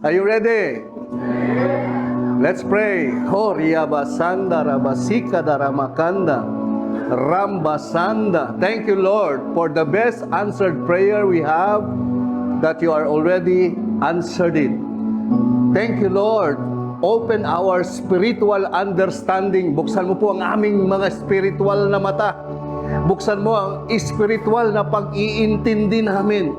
Are you ready? Let's pray. Horia basanda rabasika daramakanda rambasanda. Thank you, Lord, for the best answered prayer we have, that you are already answered it. Thank you, Lord. Open our spiritual understanding. Buksan mo po ang aming mga spiritual na mata. Buksan mo ang spiritual na pag-iintindi namin.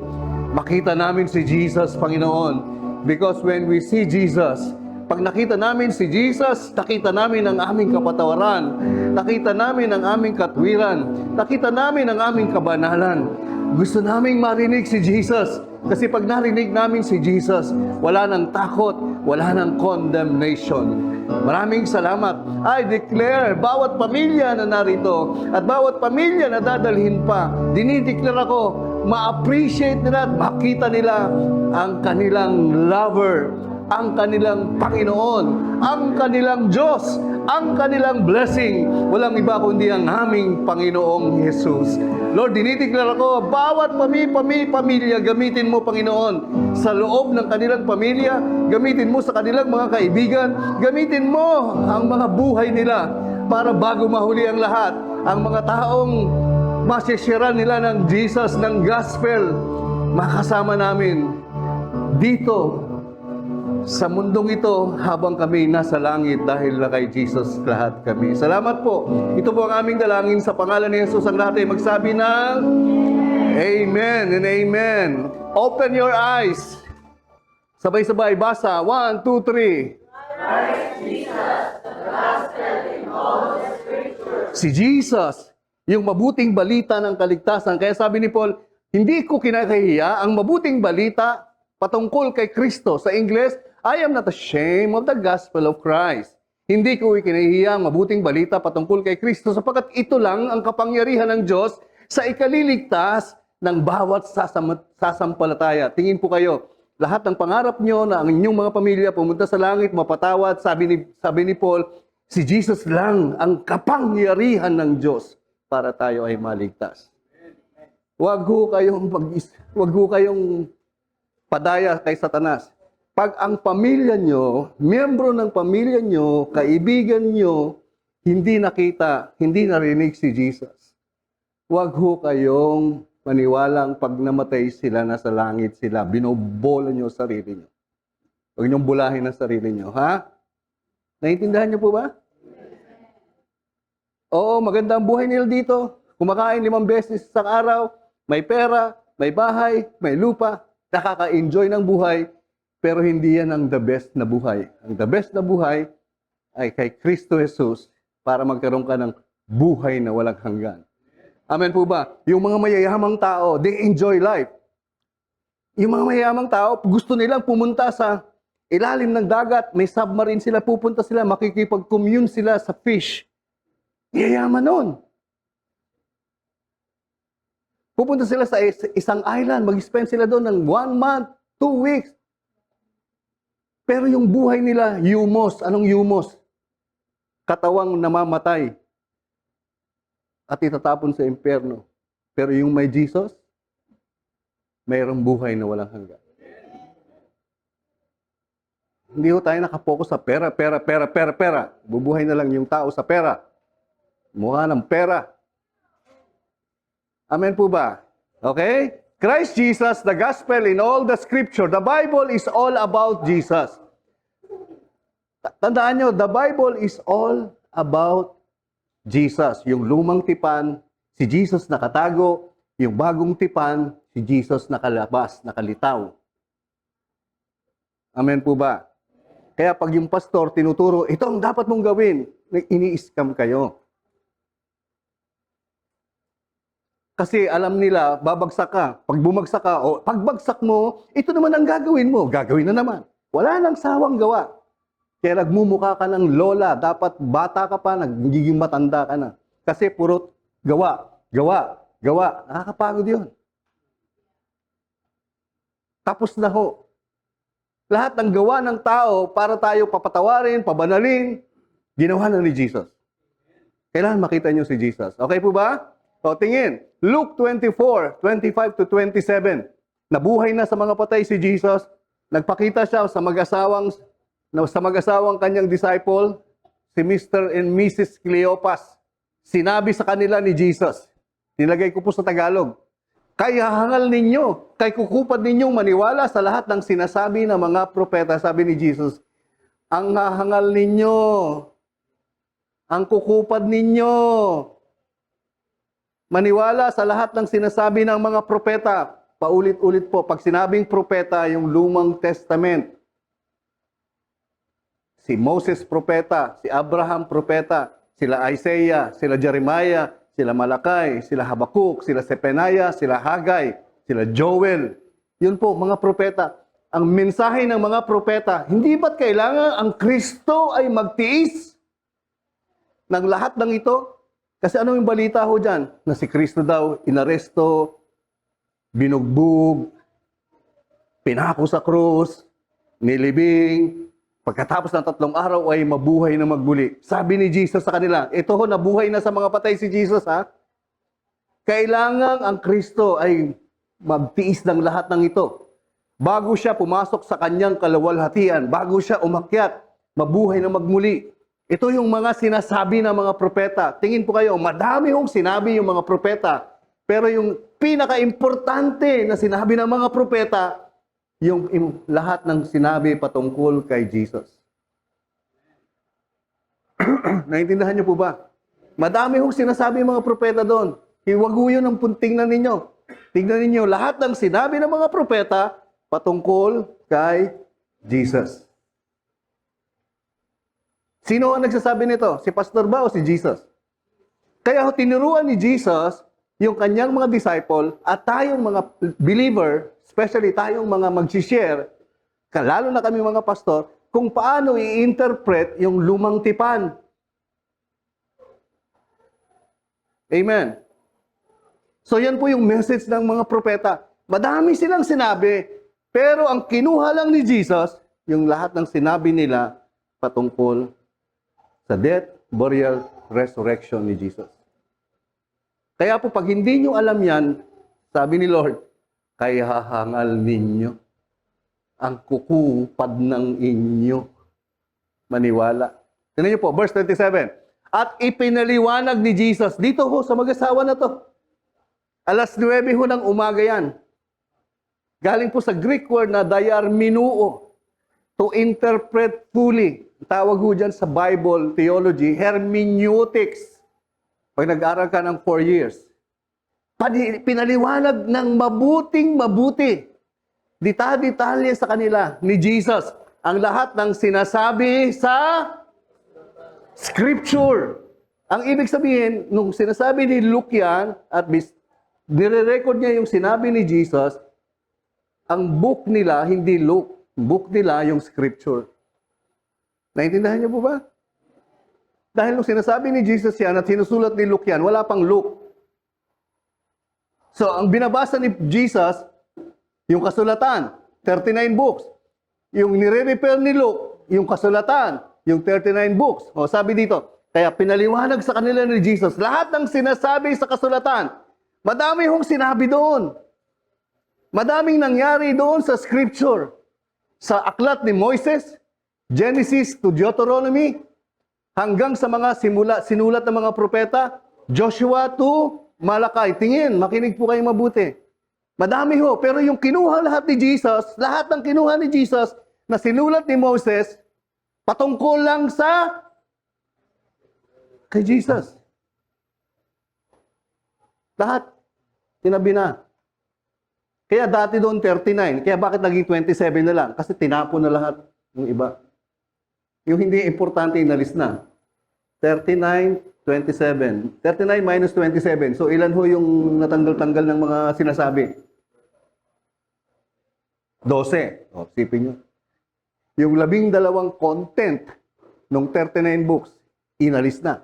Makita namin si Jesus, Panginoon. Because when we see Jesus, pag nakita namin si Jesus, nakita namin ang aming kapatawaran, nakita namin ang aming katwiran, nakita namin ang aming kabanalan. Gusto naming marinig si Jesus. Kasi pag narinig namin si Jesus, wala nang takot, wala nang condemnation. Maraming salamat. I declare, bawat pamilya na narito at bawat pamilya na dadalhin pa, dinideclare ako, ma-appreciate nila at makita nila ang kanilang lover, ang kanilang Panginoon, ang kanilang Diyos, ang kanilang blessing. Walang iba kundi ang aming Panginoong Jesus. Lord, dinideclare ako, bawat pamilya, gamitin mo, Panginoon, sa loob ng kanilang pamilya, gamitin mo sa kanilang mga kaibigan, gamitin mo ang mga buhay nila para bago mahuli ang lahat, ang mga taong masisira nila ng Jesus, ng gospel, makasama namin dito sa mundong ito habang kami nasa langit dahil na kay Jesus lahat kami. Salamat po. Ito po ang aming dalangin sa pangalan ni Jesus. Ang lahat ay magsabi ng Amen and Amen. Open your eyes. Sabay-sabay, basa. 1, 2, 3. Si Jesus, yung mabuting balita ng kaligtasan. Kaya sabi ni Paul, hindi ko kinakahiya ang mabuting balita patungkol kay Kristo. Sa English, I am not ashamed of the gospel of Christ. Hindi ko ikinahiya ang mabuting balita patungkol kay Kristo sapagkat ito lang ang kapangyarihan ng Diyos sa ikaliligtas ng bawat sasampalataya. Tingin po kayo, lahat ng pangarap nyo na ang inyong mga pamilya pumunta sa langit, mapatawad, sabi ni Paul, si Jesus lang ang kapangyarihan ng Diyos para tayo ay maligtas. Huwag ho kayong padaya kay Satanas. Pag ang pamilya nyo, miyembro ng pamilya nyo, kaibigan nyo, hindi nakita, hindi narinig si Jesus, huwag ho kayong maniwalang pag namatay sila, nasa langit sila, binobola nyo sarili nyo. Huwag nyong bulahin ang sarili nyo, ha? Naiintindihan nyo po ba? Oo, maganda ang buhay nila dito. Kumakain 5 beses sa araw, may pera, may bahay, may lupa, nakaka-enjoy ng buhay, pero hindi yan ang the best na buhay. Ang the best na buhay ay kay Kristo Jesus para magkaroon ka ng buhay na walang hanggan. Amen po ba? Yung mga mayayamang tao, they enjoy life. Yung mga mayayamang tao, gusto nilang pumunta sa ilalim ng dagat, may submarine sila, pupunta sila, makikipag-commune sila sa fish. Yayaman nun. Pupunta sila sa isang island, mag-spend sila doon ng 1 month, 2 weeks. Pero yung buhay nila, humos. Anong humos? Katawang namamatay at itatapon sa impyerno. Pero yung may Jesus, mayroong buhay na walang hanggan. Hindi ho tayo nakapokus sa pera. Bubuhay na lang yung tao sa pera. Mukha ng pera. Amen po ba? Okay? Christ Jesus, the gospel in all the scripture. The Bible is all about Jesus. Tandaan nyo, the Bible is all about Jesus. Yung lumang tipan, si Jesus nakatago. Yung bagong tipan, si Jesus nakalabas, nakalitaw. Amen po ba? Kaya pag yung pastor tinuturo, ito ang dapat mong gawin, ini-scam kayo. Kasi alam nila, babagsak ka. Pag bumagsak ka, o pagbagsak mo, ito naman ang gagawin mo. Gagawin na naman. Wala nang sawang gawa. Kaya nagmumukha ka ng lola. Dapat bata ka pa, nagiging matanda ka na. Kasi puro gawa. Nakakapagod yun. Tapos na ho. Lahat ng gawa ng tao para tayo papatawarin, pabanalin, ginawa na ni Jesus. Kailangan makita nyo si Jesus. Okay po ba? O tingin, Luke 24, 25 to 27. Nabuhay na sa mga patay si Jesus. Nagpakita siya sa mag-asawang kanyang disciple, si Mr. and Mrs. Cleopas. Sinabi sa kanila ni Jesus, nilagay ko po sa Tagalog, kaya hangal ninyo, kay kukupad ninyong maniwala sa lahat ng sinasabi ng mga propeta. Sabi ni Jesus, ang hahangal ninyo, ang kukupad ninyo, maniwala sa lahat ng sinasabi ng mga propeta. Paulit-ulit po, pag sinabing propeta, yung Lumang Testament. Si Moses propeta, si Abraham propeta, sila Isaiah, sila Jeremiah, sila Malakay, sila Habakuk, sila Zephaniah, sila Haggai, sila Joel. Yun po, mga propeta. Ang mensahe ng mga propeta, hindi ba't kailangan ang Kristo ay magtiis ng lahat ng ito? Kasi ano yung balita ho dyan? Na si Kristo daw inaresto, binugbog, pinako sa krus, nilibing, pagkatapos ng 3 araw ay mabuhay na magbuli. Sabi ni Jesus sa kanila, ito ho, nabuhay na sa mga patay si Jesus, ha? Kailangan ang Kristo ay magtiis ng lahat ng ito. Bago siya pumasok sa kanyang kalawalhatian, bago siya umakyat, mabuhay na magmuli. Ito yung mga sinasabi ng mga propeta. Tingin po kayo, madami hong sinabi yung mga propeta. Pero yung pinaka-importante na sinabi ng mga propeta, yung lahat ng sinabi patungkol kay Jesus. Naintindihan niyo po ba? Madami hong sinasabi ng mga propeta doon. Huwag yun ang tingnan ninyo. Tingnan ninyo lahat ng sinabi ng mga propeta patungkol kay Jesus. Sino ang nagsasabi nito? Si pastor ba o si Jesus? Kaya tinuruan ni Jesus yung kanyang mga disciple at tayong mga believer, especially tayong mga mag-share, lalo na kami mga pastor, kung paano i-interpret yung lumang tipan. Amen. So yan po yung message ng mga propeta. Madami silang sinabi, pero ang kinuha lang ni Jesus, yung lahat ng sinabi nila patungkol sa death, burial, resurrection ni Jesus. Kaya po pag hindi nyo alam yan, sabi ni Lord, kaya hahangal ninyo ang kukupad ng inyo maniwala. Tingnan nyo po, verse 27. At ipinaliwanag ni Jesus, dito ho sa mag-asawa na to. Alas 9 ho ng umaga yan. Galing po sa Greek word na diarminuo, to interpret fully. Tawag ho dyan sa Bible theology, hermeneutics. Pag nag-aral ka ng 4 years. Pinaliwanag ng mabuting-mabuti. Detalye sa kanila ni Jesus. Ang lahat ng sinasabi sa Scripture. Ang ibig sabihin, nung sinasabi ni Luke yan, at nire-record niya yung sinabi ni Jesus, ang book nila, hindi Luke. Book nila yung Scripture. Naintindihan niyo po ba? Dahil nung sinasabi ni Jesus yan at sinusulat ni Luke yan, wala pang Luke. So, ang binabasa ni Jesus, yung kasulatan, 39 books. Yung nire-repair ni Luke, yung kasulatan, yung 39 books. O, sabi dito, kaya pinaliwanag sa kanila ni Jesus, lahat ng sinasabi sa kasulatan, madami hong sinabi doon. Madaming nangyari doon sa Scripture. Sa aklat ni Moises, Genesis to Deuteronomy, hanggang sa mga sinulat ng mga propeta, Joshua to Malakay. Tingin, makinig po kayo mabuti. Madami ho, pero yung kinuha lahat ni Jesus, lahat ng kinuha ni Jesus na sinulat ni Moses, patungkol lang sa kay Jesus. Lahat, tinabi na. Kaya dati doon 39, kaya bakit naging 27 na lang? Kasi tinapon na lahat yung iba. Yung hindi importante, inalis na. 39, 27. 39 minus 27. So, ilan ho yung natanggal-tanggal ng mga sinasabi? 12. O, sipin nyo. Yung 12 content ng 39 books, inalis na.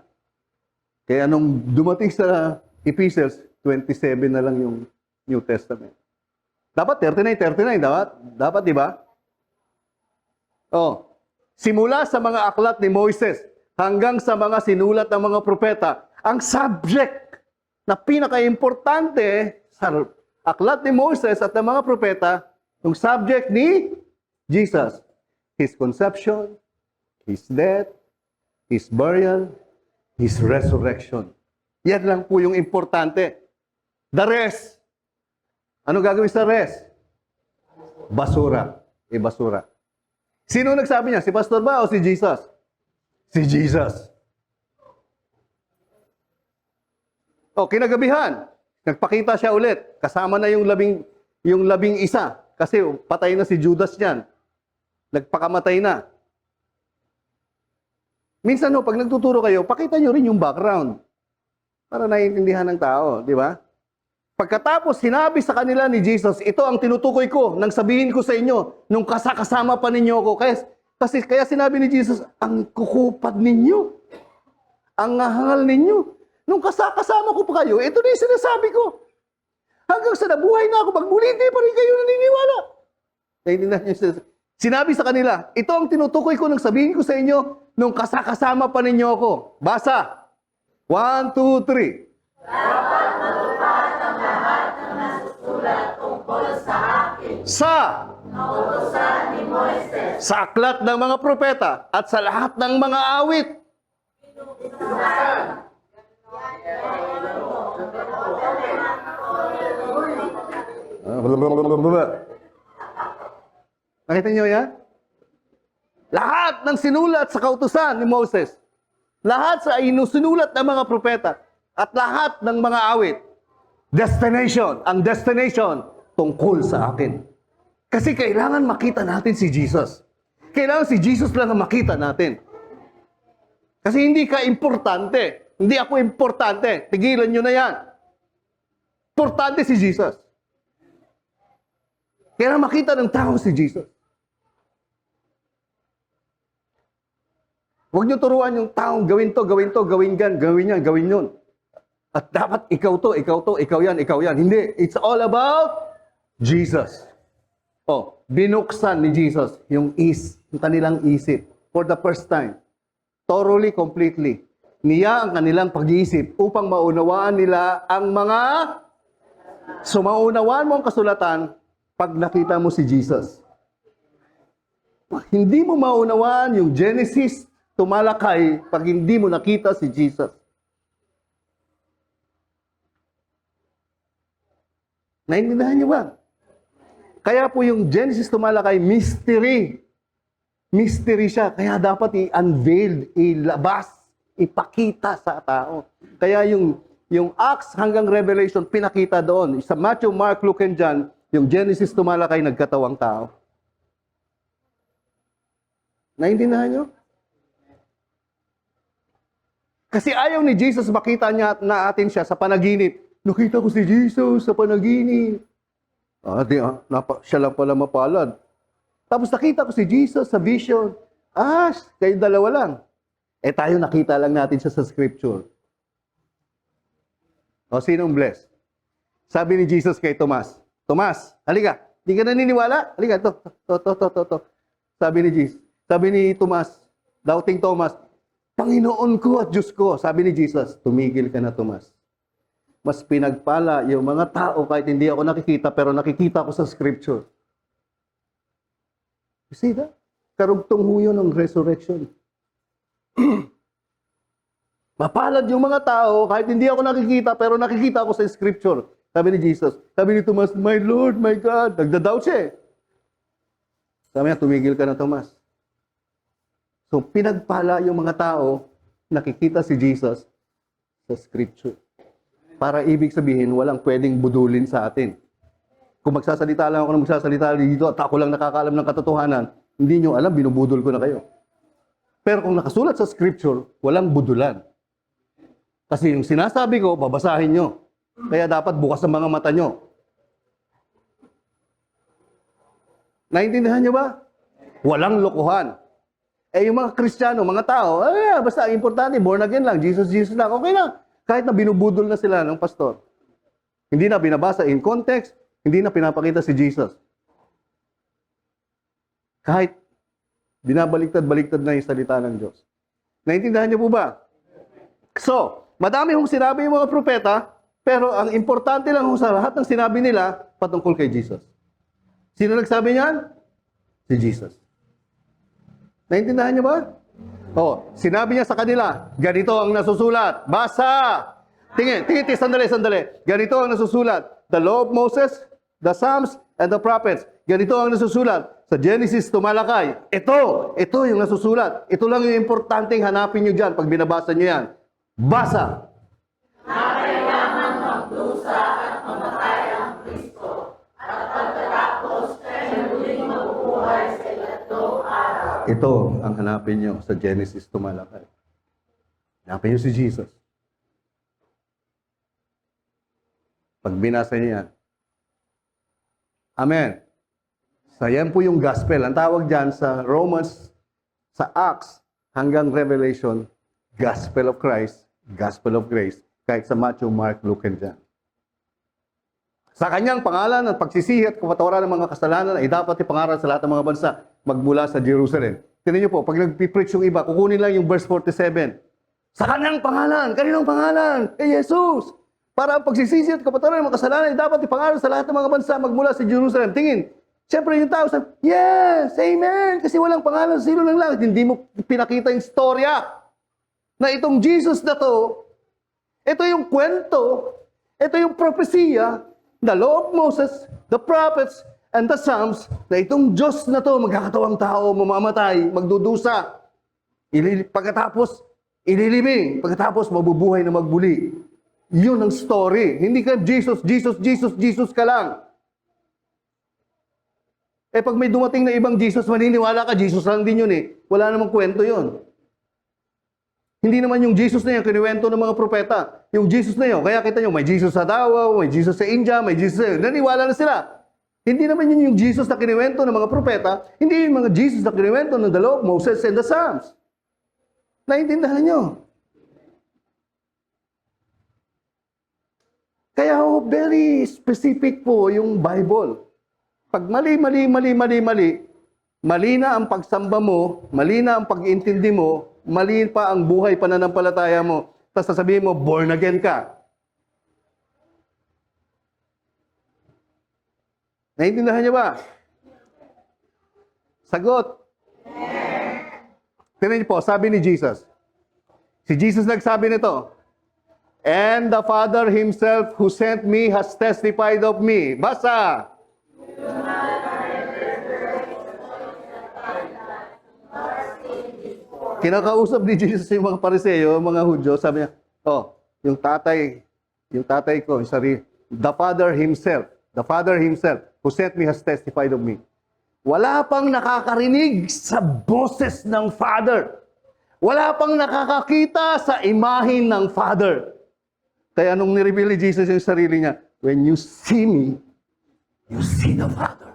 Kaya nung dumating sa epistles, 27 na lang yung New Testament. Dapat 39, dapat, di ba? Oh. Simula sa mga aklat ni Moises hanggang sa mga sinulat ng mga propeta, ang subject na pinaka-importante sa aklat ni Moises at ng mga propeta, yung subject ni Jesus, His conception, His death, His burial, His resurrection. Yan lang po yung importante. The rest. Ano gagawin sa rest? Basura. Basura. Sino nagsabi niya? Si pastor ba o si Jesus? Si Jesus. O, kinagabihan, nagpakita siya ulit. Kasama na yung labing isa. Kasi patay na si Judas niyan. Nagpakamatay na. Minsan, pag nagtuturo kayo, pakita nyo rin yung background. Para naiintindihan ng tao, di ba? Pagkatapos, sinabi sa kanila ni Jesus, ito ang tinutukoy ko nang sabihin ko sa inyo, nung kasama pa ninyo ako. Kaya sinabi ni Jesus, ang kukupad ninyo, ang hangal ninyo. Nung kasama ko pa kayo, ito na yung sinasabi ko. Hanggang sa nabuhay na ako, magmuli, hindi pa rin kayo naniniwala. Naiintindihan niyo, sinabi sa kanila, ito ang tinutukoy ko nang sabihin ko sa inyo, nung kasama pa ninyo ako. Basa. 1, 2, 3. Dapat matupad ang lahat ng nasusulat tungkol sa akin. Sa Nautusan ni Moises. sa aklat ng mga propeta at sa lahat ng mga awit. Nakita niyo yan? Lahat ng sinulat sa kautusan ni Moses. Lahat sa sinulat ng mga propeta. At lahat ng mga awit. Destination. Ang destination tungkol sa akin. Kasi kailangan makita natin si Jesus. Kailangan si Jesus lang ang makita natin. Kasi hindi ka importante. Hindi ako importante. Tigilan nyo na yan. Importante si Jesus. Kailangan makita ng tao si Jesus. Huwag nyo turuan yung taong gawin to, gawin to, gawin yan, gawin yan, gawin yun. At dapat ikaw to, ikaw yan, ikaw yan. Hindi. It's all about Jesus. Binuksan ni Jesus yung kanilang isip for the first time. Thoroughly, completely. Niya ang kanilang pag-iisip upang maunawaan nila ang mga... So, maunawaan mo ang kasulatan pag nakita mo si Jesus. Hindi mo maunawaan yung Genesis tumalakay pag hindi mo nakita si Jesus. Naintindihan niyo ba? Kaya po yung Genesis tumalakay, mystery. Mystery siya. Kaya dapat i-unveil, ilabas, ipakita sa tao. Kaya yung Acts hanggang Revelation, pinakita doon. Sa Matthew, Mark, Luke, and John, yung Genesis tumalakay, nagkatawang tao. Naintindihan niyo? Kasi ayaw ni Jesus makita niya natin siya sa panaginip. Nakita ko si Jesus sa panaginip. Siya lang pala mapalad. Tapos nakita ko si Jesus sa vision. Kayo dalawa lang. Tayo nakita lang natin siya sa scripture. Sinong blessed? Sabi ni Jesus kay Tomas, Tomas, halika. Di ka naniniwala? Halika, to. Sabi ni Jesus. Sabi ni Tomas, doubting Thomas, Panginoon ko at Diyos ko. Sabi ni Jesus, tumigil ka na, Tomas. Mas pinagpala yung mga tao kahit hindi ako nakikita, pero nakikita ko sa scripture. You see that? Karugtong ho yun ng resurrection. Mapalad yung mga tao kahit hindi ako nakikita, pero nakikita ko sa scripture. Sabi ni Jesus. Sabi ni Tomas, my Lord, my God. Nagda-doubt siya eh. Sabi niya, tumigil ka na, Tomas. So, pinagpala yung mga tao, nakikita si Jesus sa scripture. Para ibig sabihin, walang pwedeng budulin sa atin. Kung magsasalita lang ako ng magsasalita dito at ako lang nakakaalam ng katotohanan, hindi nyo alam, binubudol ko na kayo. Pero kung nakasulat sa scripture, walang budulan. Kasi yung sinasabi ko, babasahin nyo. Kaya dapat bukas ang mga mata nyo. Naintindihan nyo ba? Walang lokohan. Yung mga Kristiyano, mga tao, basta ang importante, born again lang, Jesus lang, okay na. Kahit na binubudol na sila ng pastor. Hindi na binabasa in context, hindi na pinapakita si Jesus. Kahit binabaliktad-baliktad na yung salita ng Diyos. Naintindihan niyo po ba? So, madami hong sinabi yung mga propeta, pero ang importante lang sa lahat ng sinabi nila, patungkol kay Jesus. Sino nagsabi niyan? Si si Jesus. Naintindihan niyo ba? Sinabi niya sa kanila, ganito ang nasusulat. Basa! Tingin, sandali. Ganito ang nasusulat. The law of Moses, the Psalms, and the prophets. Ganito ang nasusulat. Sa Genesis to Malakay. Ito yung nasusulat. Ito lang yung importanteng hanapin niyo dyan pag binabasa niyo yan. Basa! Kailangan magdusa at mamatay ang Kristo at pagkatapos ay muling mabubuhay sa ikatlong araw. Ito ang hanapin niyo sa Genesis to Malakay. Hanapin niyo si Jesus. Pag binasa niyo yan. Amen. So, yan po yung gospel. Ang tawag dyan sa Romans, sa Acts, hanggang Revelation, gospel of Christ, gospel of grace, kahit sa Matthew, Mark, Luke, and John. Sa kanyang pangalan at pagsisihi at kapatawaran ng mga kasalanan ay dapat ipangaral sa lahat ng mga bansa magmula sa Jerusalem. Tingnan niyo po, pag nagpipreach yung iba, kukunin lang yung verse 47. Sa kanyang pangalan, kaninong pangalan? Kay Jesus. Para ang pagsisisi at kapatawaran ng mga kasalanan ay dapat ipangaral sa lahat ng mga bansa magmula sa Jerusalem. Tingin, siyempre yung tao sabi, yes, amen, kasi walang pangalan sa silo ng langit. Hindi mo pinakita yung storya na itong Jesus na to, ito yung kwento, ito yung propesiya, the law of Moses, the prophets, and the Psalms, na itong Diyos na to, magkakatawang tao, mamamatay, magdudusa, pagkatapos, ililibing, pagkatapos, mabubuhay na magbuli. Yun ang story. Hindi ka Jesus ka lang. Pag may dumating na ibang Jesus, maniniwala ka, Jesus lang din yun eh. Wala namang kwento yun. Hindi naman yung Jesus na yun, kiniwento ng mga propeta. Yung Jesus na yun, kaya kita nyo, may Jesus sa Davao, may Jesus sa India, may Jesus sa yun. Naniwala na sila. Hindi naman yun yung Jesus na kiniwento ng mga propeta, hindi yung mga Jesus na kiniwento ng the law of Moses and the Psalms. Naintindihan nyo? Kaya very specific po yung Bible. Pag mali na ang pagsamba mo, mali na ang pag-intindi mo, mali pa ang buhay pananampalataya mo, tapos sasabihin mo, born again ka. Naintindihan niyo ba? Sagot. Tingnan niyo po, sabi ni Jesus. Si Jesus nagsabi nito, and the Father Himself who sent me has testified of me. Basa! Kinakausap ni Jesus yung mga Pariseo, mga Hudyo, sabi niya, yung tatay ko, the Father Himself who sent me has testified of me. Wala pang nakakarinig sa boses ng Father. Wala pang nakakakita sa imahin ng Father. Kaya nung nireveal ni Jesus yung sarili niya, when you see me, you see the Father.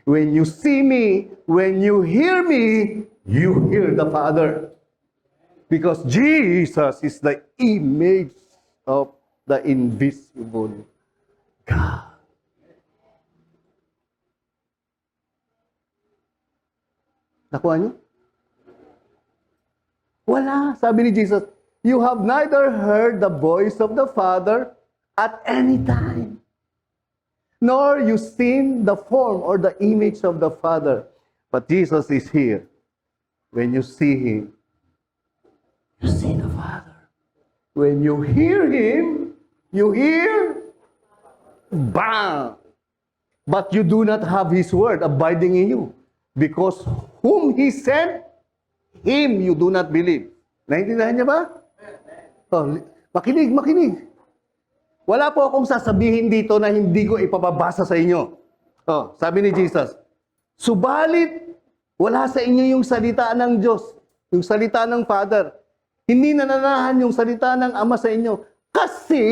When you see me, when you hear me, you hear the Father. Because Jesus is the image of the invisible God. Nakuha niyo? Wala. Sabi ni Jesus, you have neither heard the voice of the Father at any time, nor you seen the form or the image of the Father. But Jesus is here. When you see Him, you see the Father. When you hear Him, you hear, bang! But you do not have His word abiding in you. Because whom He sent, Him you do not believe. Naintindihan niya ba? Makinig. Wala po akong sasabihin dito na hindi ko ipababasa sa inyo. Sabi ni Jesus, subalit, wala sa inyo yung salita ng Diyos, yung salita ng Father. Hindi nananahan yung salita ng Ama sa inyo. Kasi,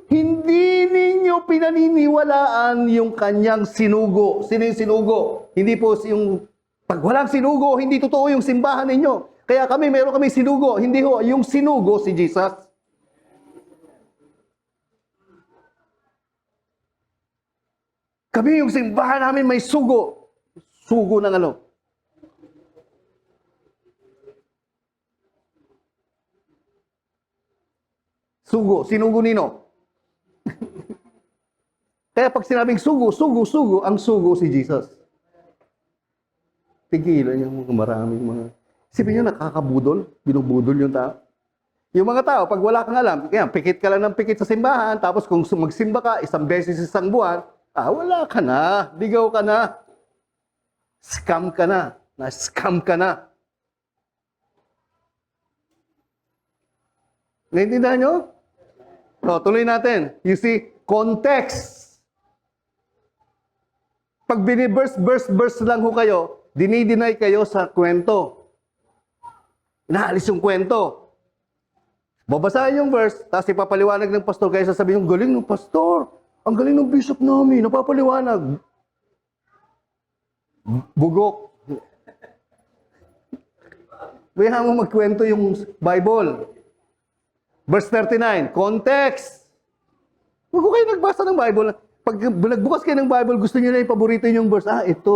hindi ninyo pinaniniwalaan yung kanyang sinugo. Sino yung sinugo? Hindi po yung, pag walang sinugo, hindi totoo yung simbahan ninyo. Kaya meron kami sinugo. Hindi ho, yung sinugo si Jesus. Kami yung simbahan namin may sugo. Sugo ng ano? Sugo. Sinugo nino? Kaya pag sinabing sugo, ang sugo si Jesus. Tigilan yung mga maraming mga... Isipin nyo, nakakabudol. Binubudol yung tao. Yung mga tao, pag wala kang alam, kaya pikit ka lang ng pikit sa simbahan, tapos kung magsimba ka, isang beses isang buwan, wala ka na. Ligaw ka na. Scam ka na. Na-scam ka na. Naintindihan nyo? So, tuloy natin. You see, context. Pag biniburst lang ho kayo, dinideny kayo sa kwento. Inaalis yung kwento. Babasahin yung verse, tapos ipapaliwanag ng pastor, kaya sasabihin yung galing ng pastor. Ang galing ng bishop namin, napapaliwanag. Bugok. Kaya mo magkwento yung Bible. Verse 39, context. Huwag ko kayo nagbasa ng Bible. Pag nagbukas kayo ng Bible, gusto niyo na ipaborito yung verse. Ito.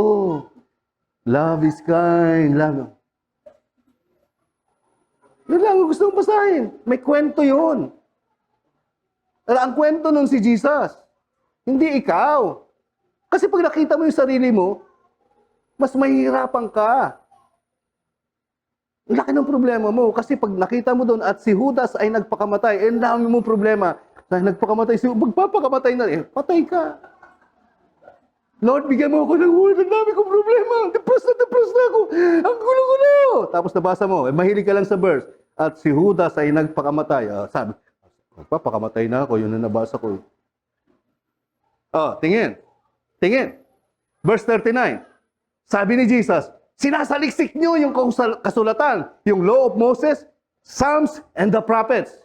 Love is kind. Love. Yun lang, gusto mong basahin. May kwento yun. Ang kwento nun si Jesus. Hindi ikaw. Kasi pag nakita mo yung sarili mo, mas mahihirapan ka. Ang laki ng problema mo. Kasi pag nakita mo doon at si Judas ay nagpakamatay, ang dami mong problema. Dahil nagpakamatay si magpapakamatay na patay ka. Lord, bigyan mo ako ng word. Ang dami kong problema. Depressed na ako. Ang gulo-gulo. Tapos nabasa mo, mahilig ka lang sa verse. At si Judas ay nagpakamatay. Sabi, magpapakamatay na ako. Yun na nabasa ko. Tingin. Verse 39. Sabi ni Jesus, sinasaliksik nyo yung kasulatan, yung Law of Moses, Psalms, and the Prophets.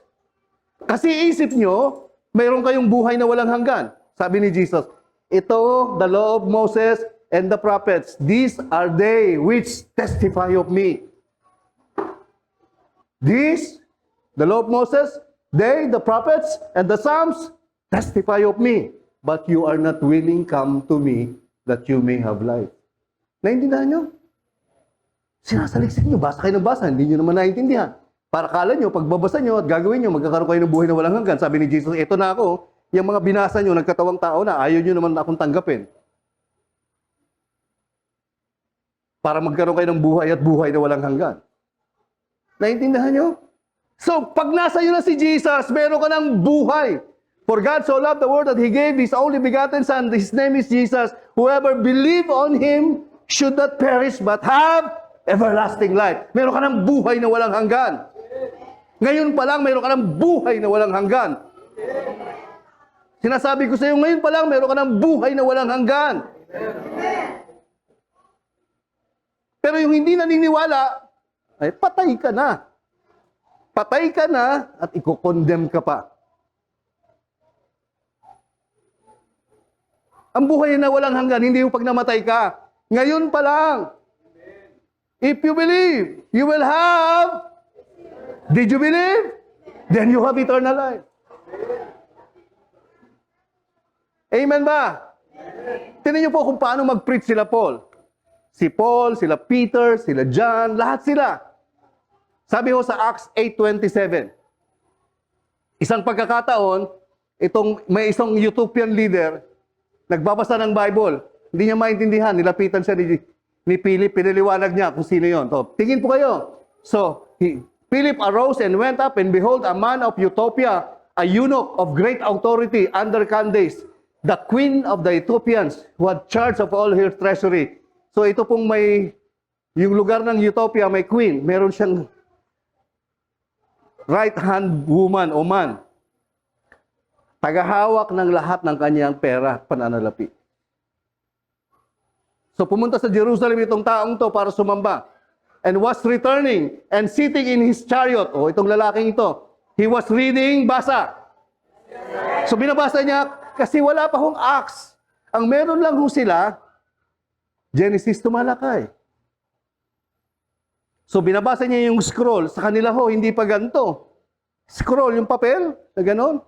Kasi isip nyo, mayroon kayong buhay na walang hanggan. Sabi ni Jesus, ito, the Law of Moses and the Prophets, these are they which testify of me. These, the Law of Moses, they, the Prophets, and the Psalms, testify of me. But you are not willing come to me that you may have life. Naintindihan nyo? Sinasaliksik nyo, basa kayo ng basa, hindi nyo naman naintindihan. Para kala nyo, pagbabasa nyo at gagawin nyo, magkakaroon kayo ng buhay na walang hanggan. Sabi ni Jesus, ito na ako, yung mga binasa nyo, nagkatawang tao na, ayaw nyo naman akong tanggapin. Para magkaroon kayo ng buhay at buhay na walang hanggan. Naintindihan nyo? So, pag nasa nyo na si Jesus, meron ka ng buhay. For God so loved the world that He gave His only begotten Son, His name is Jesus. Whoever believe on Him should not perish but have everlasting life. Meron ka ng buhay na walang hanggan. Ngayon pa lang, meron ka ng buhay na walang hanggan. Sinasabi ko sa iyo, ngayon pa lang, meron ka ng buhay na walang hanggan. Pero yung hindi naniniwala, ay patay ka na. Patay ka na at i-condemn ka pa. Ang buhay na walang hanggan, hindi yung pag namatay ka. Ngayon pa lang. If you believe, you will have. Did you believe? Then you have eternal life. Amen ba? Tingnan niyo po kung paano mag-preach sila Paul. Si Paul, sila Peter, sila John, lahat sila. Sabi ho sa Acts 8:27, isang pagkakataon, may isang Utopian leader, nagbabasa ng Bible. Hindi niya maintindihan. Nilapitan siya ni Philip. Pinaliwanag niya kung sino yon. Tingin po kayo. So, Philip arose and went up, and behold, a man of Utopia, a eunuch of great authority under Candace, the queen of the Ethiopians, who had charge of all her treasury. So, ito pong yung lugar ng Utopia, may queen. Meron siyang right-hand woman o man. Tagahawak ng lahat ng kanyang pera, pananalapi. So pumunta sa Jerusalem itong taong to para sumamba. And was returning and sitting in his chariot. Itong lalaking ito. He was reading, basa. So binabasa niya kasi wala pa hong Acts. Ang meron lang ho sila, Genesis to Malakay. So binabasa niya yung scroll. Sa kanila ho, hindi pa ganito. Scroll, yung papel, na ganon.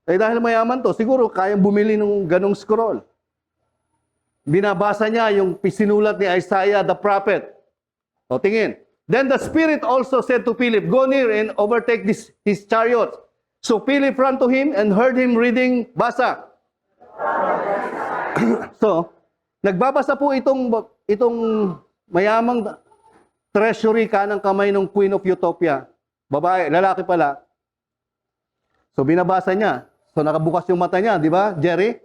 Dahil mayaman to, siguro kayang bumili ng ganong scroll. Binabasa niya yung sinulat ni Isaiah the prophet. Tingin. Then the Spirit also said to Philip, go near and overtake his chariot. So Philip ran to him and heard him reading, basa. So, nagbabasa po itong itong mayamang treasury kanang kamay ng Queen of Utopia. Babae, lalaki pala. So binabasa niya. So nakabukas yung mata niya, di ba, Jerry?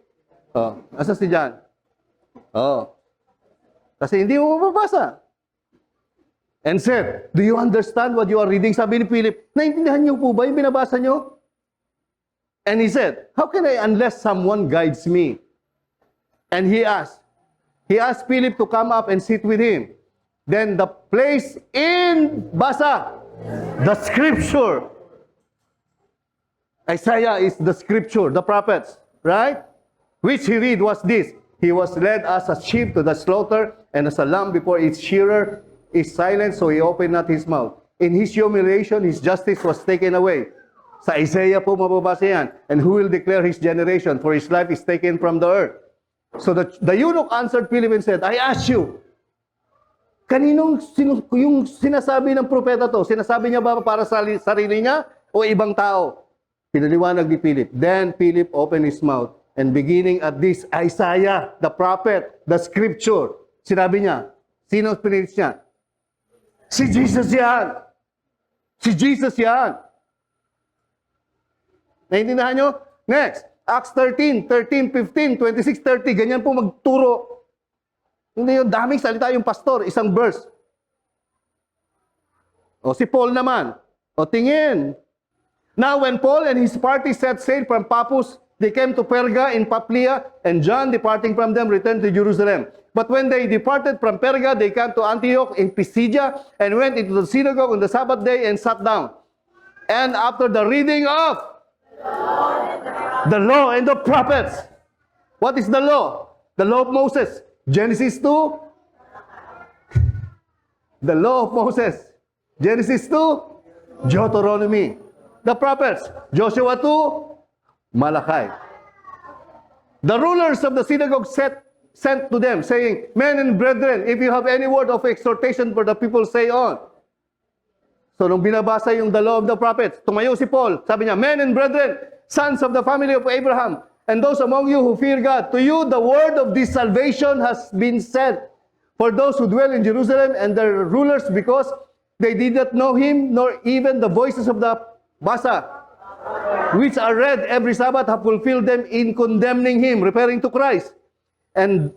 Oh, asa si John? Oh. Kasi hindi mo mababasa. And said, do you understand what you are reading? Sabi ni Philip, naintindihan niyo po ba yung binabasa niyo? And he said, how can I unless someone guides me? And he asked Philip to come up and sit with him. Then the place in Basa, the scripture. Isaiah is the scripture, the prophets, right? Which he read was this. He was led as a sheep to the slaughter, and as a lamb before its shearer is silent, so he opened not his mouth. In his humiliation, his justice was taken away. Sa Isaiah po mababasa yan. And who will declare his generation? For his life is taken from the earth. So the eunuch answered Philip and said, I ask you, yung sinasabi ng propeta to, sinasabi niya ba para sa sarili niya o ibang tao? Pinaliwanag ni Philip. Then Philip opened his mouth, and beginning at this, Isaiah, the prophet, the scripture, sinabi niya, sino pinilis niya? Si Jesus yan. Si Jesus yan. Naintindihan nyo? Next, Acts 13, 15, 26, 30. Ganyan po magturo. Hindi yung daming salita yung pastor, isang verse. O si Paul naman. O tingin. Now when Paul and his party set sail from Paphos, they came to Perga in Pamphylia, and John, departing from them, returned to Jerusalem. But when they departed from Perga, they came to Antioch in Pisidia, and went into the synagogue on the Sabbath day and sat down. And after the reading of the law and the prophets. What is the law? The law of Moses. Genesis 2. The law of Moses. Genesis 2. Deuteronomy. The prophets. Joshua 2. Malachi. The rulers of the synagogue sent to them, saying, Men and brethren, if you have any word of exhortation for the people, say on. So nung binabasa yung the law of the prophets, tumayo si Paul. Sabi niya, Men and brethren, sons of the family of Abraham, and those among you who fear God, to you the word of this salvation has been sent. For those who dwell in Jerusalem and their rulers, because they did not know him, nor even the voices of the Basa, which are read every Sabbath, have fulfilled them in condemning him, referring to Christ. And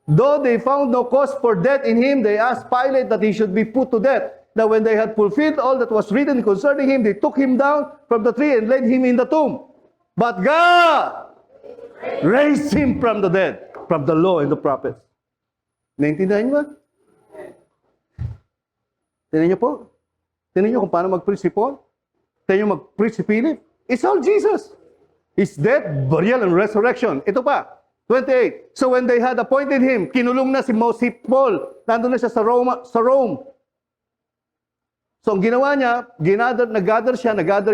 though they found no cause for death in him, they asked Pilate that he should be put to death. Now when they had fulfilled all that was written concerning him, they took him down from the tree and laid him in the tomb. But God raised him from the dead, from the law and the prophets. Naintindihan niyo ba? Tingnan niyo po. Tingnan niyo kung paano mag-preach si Paul. Tingnan niyo mag-preach si Philip. It's all Jesus. His death, burial, and resurrection. Ito pa, 28. So when they had appointed him, kinulong na si Paul. Nandun na siya sa Rome. So ang ginawa niya, nag-gather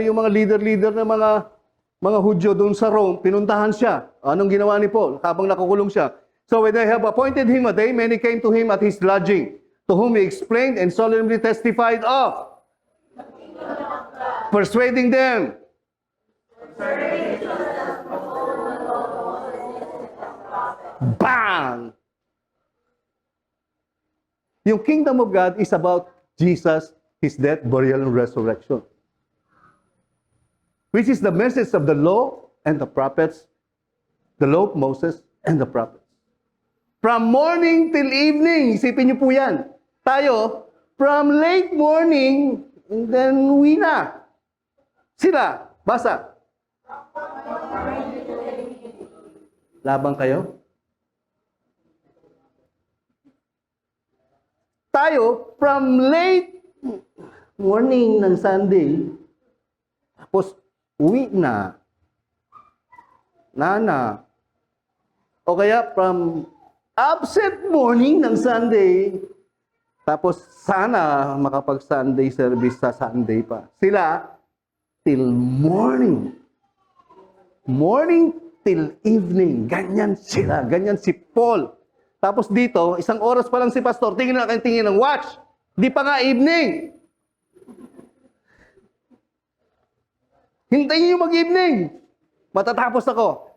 yung mga leader ng mga Hudyo doon sa Rome, pinuntahan siya. Anong ginawa ni Paul habang nakakulong siya? So when they have appointed him a day, many came to him at his lodging, to whom he explained and solemnly testified of, persuading them. Bang! Yung kingdom of God is about Jesus, his death, burial, and resurrection. Which is the message of the law and the prophets, the law of Moses and the prophets. From morning till evening, isipin niyo po yan. Tayo, from late morning, and then uwi na. Sila, basa. Labang kayo? Tayo, from late morning ng Sunday, tapos uwi na. Nana. O kaya from absent morning ng Sunday, tapos sana makapag-Sunday service sa Sunday pa. Sila, till morning. Morning till evening. Ganyan sila. Ganyan si Paul. Tapos dito, isang oras pa lang si pastor, tingin ng watch. Di pa nga evening. Hintayin niyo mag-evening. Matatapos ako.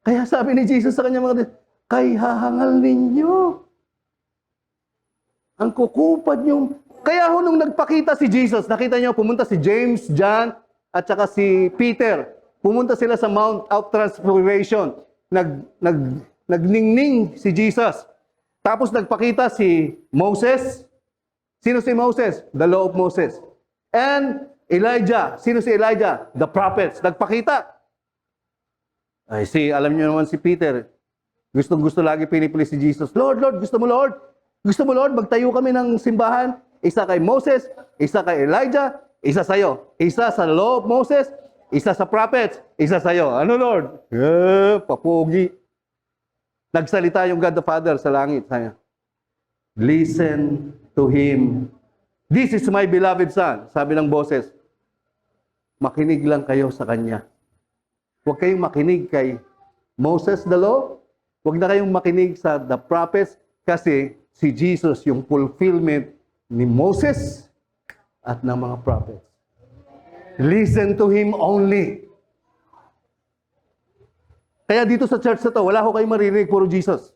Kaya sabi ni Jesus sa kanya mga kay hahangal ninyo. Ang kukupad nyo. Kaya ho nung nagpakita si Jesus, nakita nyo, pumunta si James, John, at saka si Peter. Pumunta sila sa Mount of Transfiguration. Nagningning si Jesus. Tapos nagpakita si Moses. Sino si Moses? The law of Moses. And Elijah. Sino si Elijah? The prophets. Nagpakita. Ay, alam niyo naman si Peter. Gustong-gusto lagi pinipili si Jesus. Lord, Lord, gusto mo Lord? Gusto mo Lord, magtayo kami ng simbahan. Isa kay Moses, isa kay Elijah, isa sa'yo. Isa sa law of Moses, isa sa prophets, isa sa'yo. Ano Lord? Papugi. Nagsalita yung God the Father sa langit. Sabi niya, listen to Him. This is my beloved Son. Sabi ng boses, makinig lang kayo sa Kanya. Huwag kayong makinig kay Moses the law. Huwag na kayong makinig sa the prophets kasi si Jesus yung fulfillment ni Moses at ng mga prophets. Listen to Him only. Kaya dito sa church na to, wala ko kayong maririnig, puro Jesus.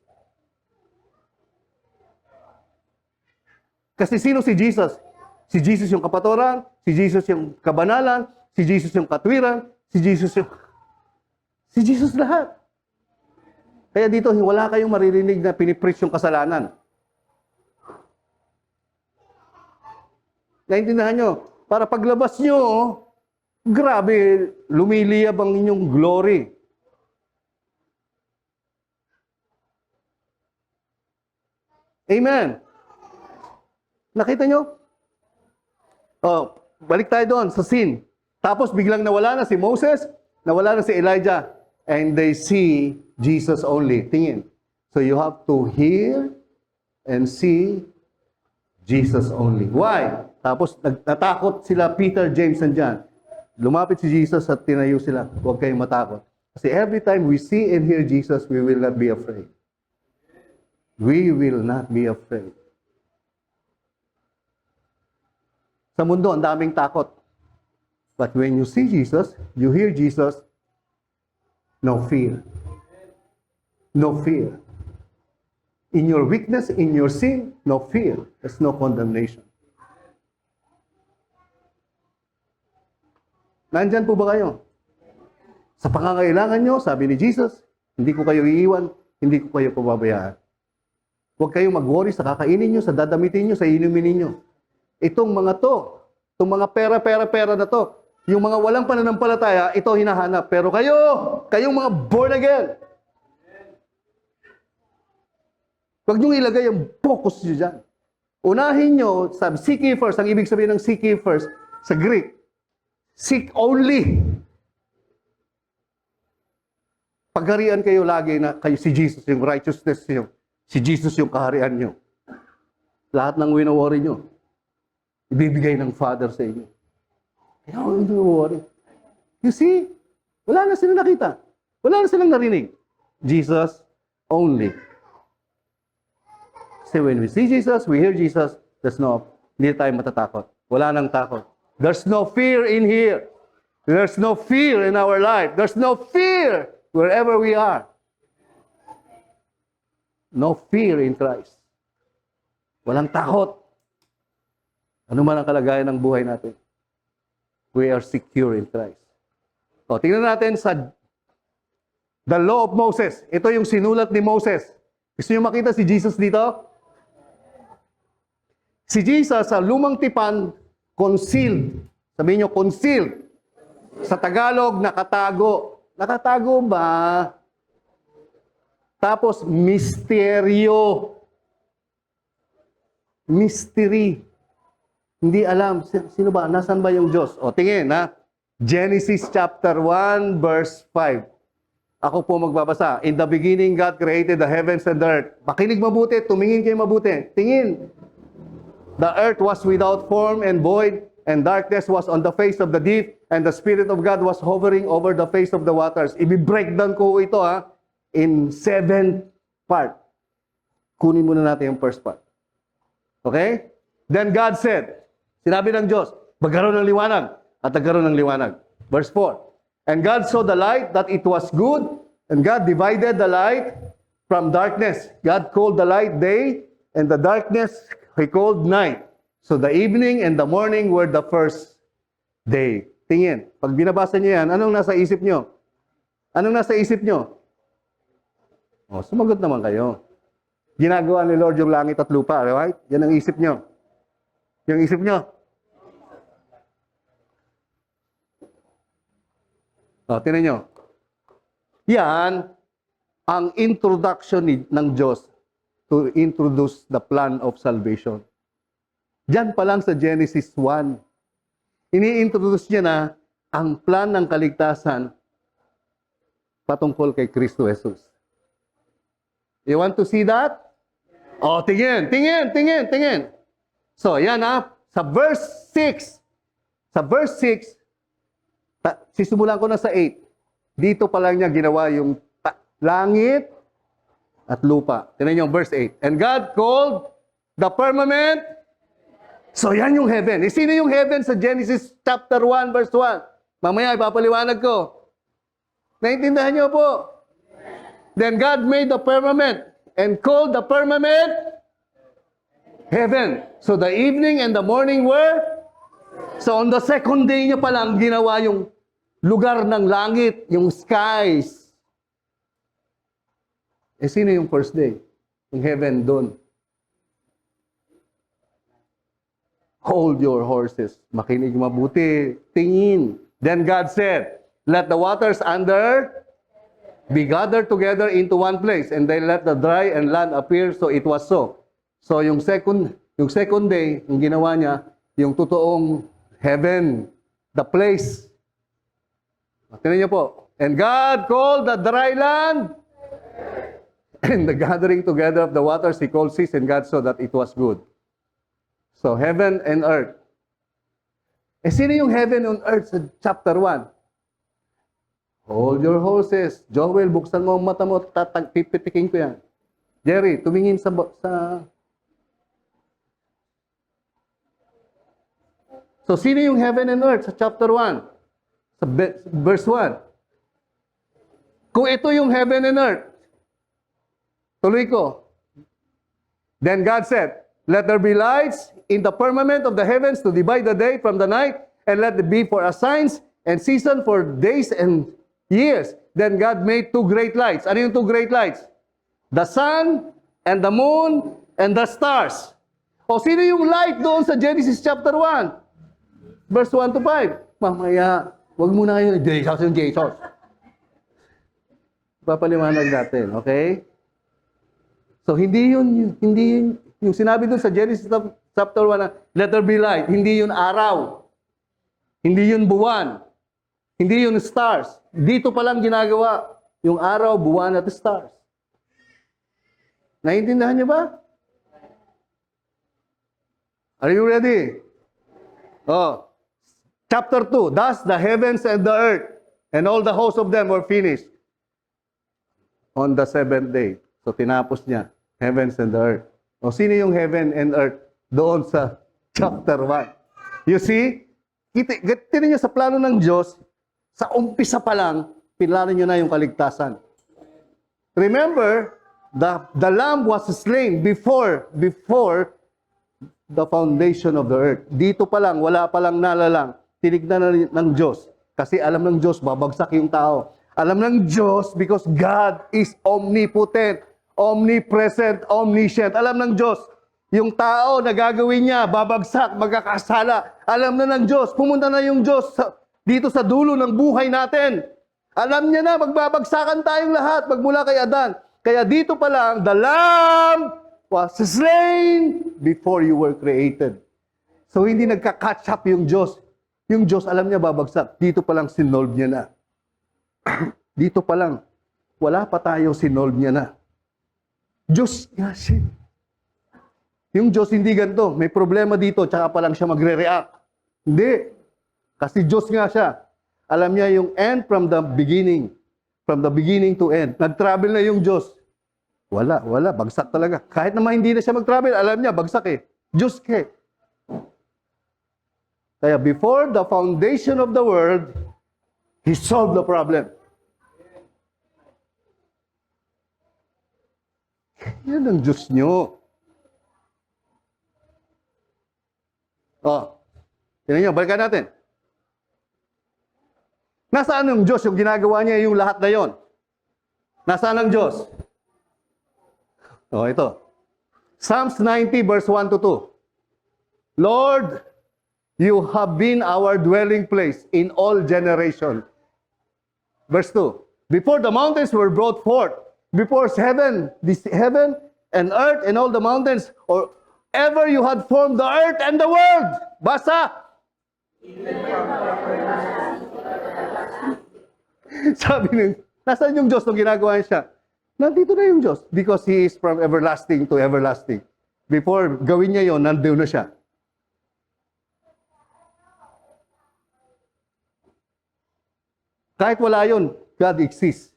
Kasi sino si Jesus? Si Jesus yung kapatoran, si Jesus yung kabanalan, si Jesus yung katwiran, si Jesus lahat. Kaya dito, wala kayong maririnig na pinipreach yung kasalanan. Naintindihan nyo? Para paglabas nyo, grabe, lumiliyab ang inyong glory. Amen. Nakita nyo? Oh, balik tayo doon sa sin. Tapos biglang nawala na si Moses, nawala na si Elijah, and they see Jesus only. Tingin. So you have to hear and see Jesus only. Why? Tapos natakot sila Peter, James, and John. Lumapit si Jesus at tinayo sila. Huwag kayong matakot. Kasi every time we see and hear Jesus, we will not be afraid. We will not be afraid. Sa mundo, ang daming takot. But when you see Jesus, you hear Jesus, no fear. No fear. In your weakness, in your sin, no fear. There's no condemnation. Nandyan po ba kayo? Sa pangangailangan nyo, sabi ni Jesus, hindi ko kayo iiwan, hindi ko kayo pababayaan. Huwag kayong mag-worry sa kakainin nyo, sa dadamitin nyo, sa inumin ninyo. Itong mga to, itong mga pera na to, yung mga walang pananampalataya, ito hinahanap. Pero kayong mga born again, huwag nyo ilagay ang focus nyo dyan. Unahin nyo, sabi, seek ye first, ang ibig sabihin ng seek ye first, sa Greek, seek only. Pagharian kayo lagi na kayo si Jesus, yung righteousness nyo. Si Jesus yung kaharian nyo. Lahat ng wino-worry nyo, ibibigay ng Father sa inyo. Kaya huwag nyo worry. You see, wala na silang nakita. Wala na silang narinig. Jesus only. So when we see Jesus, we hear Jesus, hindi tayo matatakot. Wala nang takot. There's no fear in here. There's no fear in our life. There's no fear wherever we are. No fear in Christ. Walang takot. Ano man ang kalagayan ng buhay natin. We are secure in Christ. O, tingnan natin sa the law of Moses. Ito yung sinulat ni Moses. Gusto niyo makita si Jesus dito? Si Jesus sa lumang tipan, concealed. Sabihin niyo, concealed. Sa Tagalog, nakatago. Nakatago ba? Tapos, misteryo. Mystery. Hindi alam. Sino ba? Nasaan ba yung Diyos? O, tingin, ha? Genesis chapter 1, verse 5. Ako po magbabasa. In the beginning, God created the heavens and the earth. Makinig mabuti. Tumingin kayo mabuti. Tingin. The earth was without form and void, and darkness was on the face of the deep, and the Spirit of God was hovering over the face of the waters. I-breakdown ko ito, ha? In 7 part. Kunin muna natin yung first part. Okay? Then God said, sinabi ng Diyos, magkaroon ng liwanag. At nagkaroon ng liwanag. Verse 4. And God saw the light that it was good, And God divided the light from darkness. God called the light day, and the darkness He called night. So the evening and the morning were the first day. Tingin, pag binabasa niyo yan, anong nasa isip niyo? Anong nasa isip niyo? Oh, sumagot naman kayo. Ginagawa ni Lord yung langit at lupa, right? Yan ang isip niyo. Yung isip niyo. Oh, tingnan niyo. Yan ang introduction ng Diyos to introduce the plan of salvation. Diyan pa lang sa Genesis 1, ini-introduce niya na ang plan ng kaligtasan patungkol kay Kristo Jesus. You want to see that? Oh, tingin. So, yan sa verse 6. Sa verse 6, sisimulan ko na sa 8. Dito pa lang niya ginawa yung langit at lupa. Tingnan niyo yung verse 8. And God called the firmament. So, yan yung heaven. Sino yung heaven sa Genesis chapter 1, verse 1? Mamaya, ipapaliwanag ko. Naintindihan niyo po? Then God made the firmament and called the firmament heaven. So the evening and the morning were, so on the second day niya palang ginawa yung lugar ng langit, yung skies. Sino yung first day? Yung heaven doon. Hold your horses. Makinig mabuti. Tingin. Then God said, let the waters under be gathered together into one place, and they let the dry and land appear, so it was so. So yung second day, yung ginawa niya, yung totoong heaven, the place. Tingnan niyo po. And God called the dry land, and the gathering together of the waters He called seas, and God saw that it was good. So heaven and earth. Sino yung heaven and earth sa chapter 1? Hold your horses. Joel, buksan mo ang mata mo. Pipitikin ko yan. Jerry, tumingin sa... So, sino yung heaven and earth sa chapter 1? Sa verse 1. Kung ito yung heaven and earth, tuloy ko. Then God said, let there be lights in the firmament of the heavens to divide the day from the night, and let it be for a signs and season for days and years. Then God made two great lights. Ano yung two great lights? The sun and the moon and the stars. O sino yung light doon sa Genesis chapter 1? Verse 1 to 5. Mamaya, wag muna kayo, Jesus yung Jesus. Papaliwanag natin, okay? So hindi yun yung sinabi doon sa Genesis chapter 1 na, let there be light. Hindi yun araw. Hindi yun buwan. Hindi yun stars. Dito pa lang ginagawa yung araw, buwan at stars. Naiintindihan niyo ba? Are you ready? Oh. Chapter 2. Thus the heavens and the earth and all the hosts of them were finished on the seventh day. So tinapos niya, heavens and the earth. O sino yung heaven and earth doon sa chapter 1? You see? Tinan niyo sa plano ng Diyos, sa umpisa pa lang, pinlano niyo na yung kaligtasan. Remember, the lamb was slain before the foundation of the earth. Dito pa lang, wala pa lang nalalang, tinignan na ng Diyos. Kasi alam ng Diyos, babagsak yung tao. Alam ng Diyos because God is omnipotent, omnipresent, omniscient. Alam ng Diyos, yung tao na gagawin niya, babagsak, magkakasala. Alam na ng Diyos, pumunta na yung Diyos dito sa dulo ng buhay natin. Alam niya na, magbabagsakan tayong lahat, magmula kay Adan. Kaya dito pa lang, the Lamb was slain before you were created. So hindi nagka-catch up yung Diyos. Yung Diyos, alam niya babagsak. Dito pa lang, sinolve niya na. Dito pa lang, wala pa tayo, sinolve niya na. Diyos nga siya. Yung Diyos hindi ganito. May problema dito, tsaka pa lang siya magre-react. Hindi. Kasi Diyos nga siya. Alam niya yung end from the beginning. From the beginning to end. Nag-travel na yung Diyos. Wala. Bagsak talaga. Kahit naman hindi na siya mag-travel, alam niya, bagsak eh. Diyos ka eh. Kaya before the foundation of the world, He solved the problem. Yan ang Diyos nyo. Tingnan nyo, balikan natin. Nasaan yung Diyos? Yung ginagawa niya yung lahat na yon. Nasaan ang Diyos? Ito. Psalms 90 verse 1 to 2. Lord, you have been our dwelling place in all generations. Verse 2. Before the mountains were brought forth, before heaven and earth and all the mountains, or ever you had formed the earth and the world. Basa! Sabi nung, nasaan yung Diyos nung ginagawa siya? Nandito na yung Diyos. Because He is from everlasting to everlasting. Before gawin niya yon, nandun na siya. Kahit wala yun, God exists.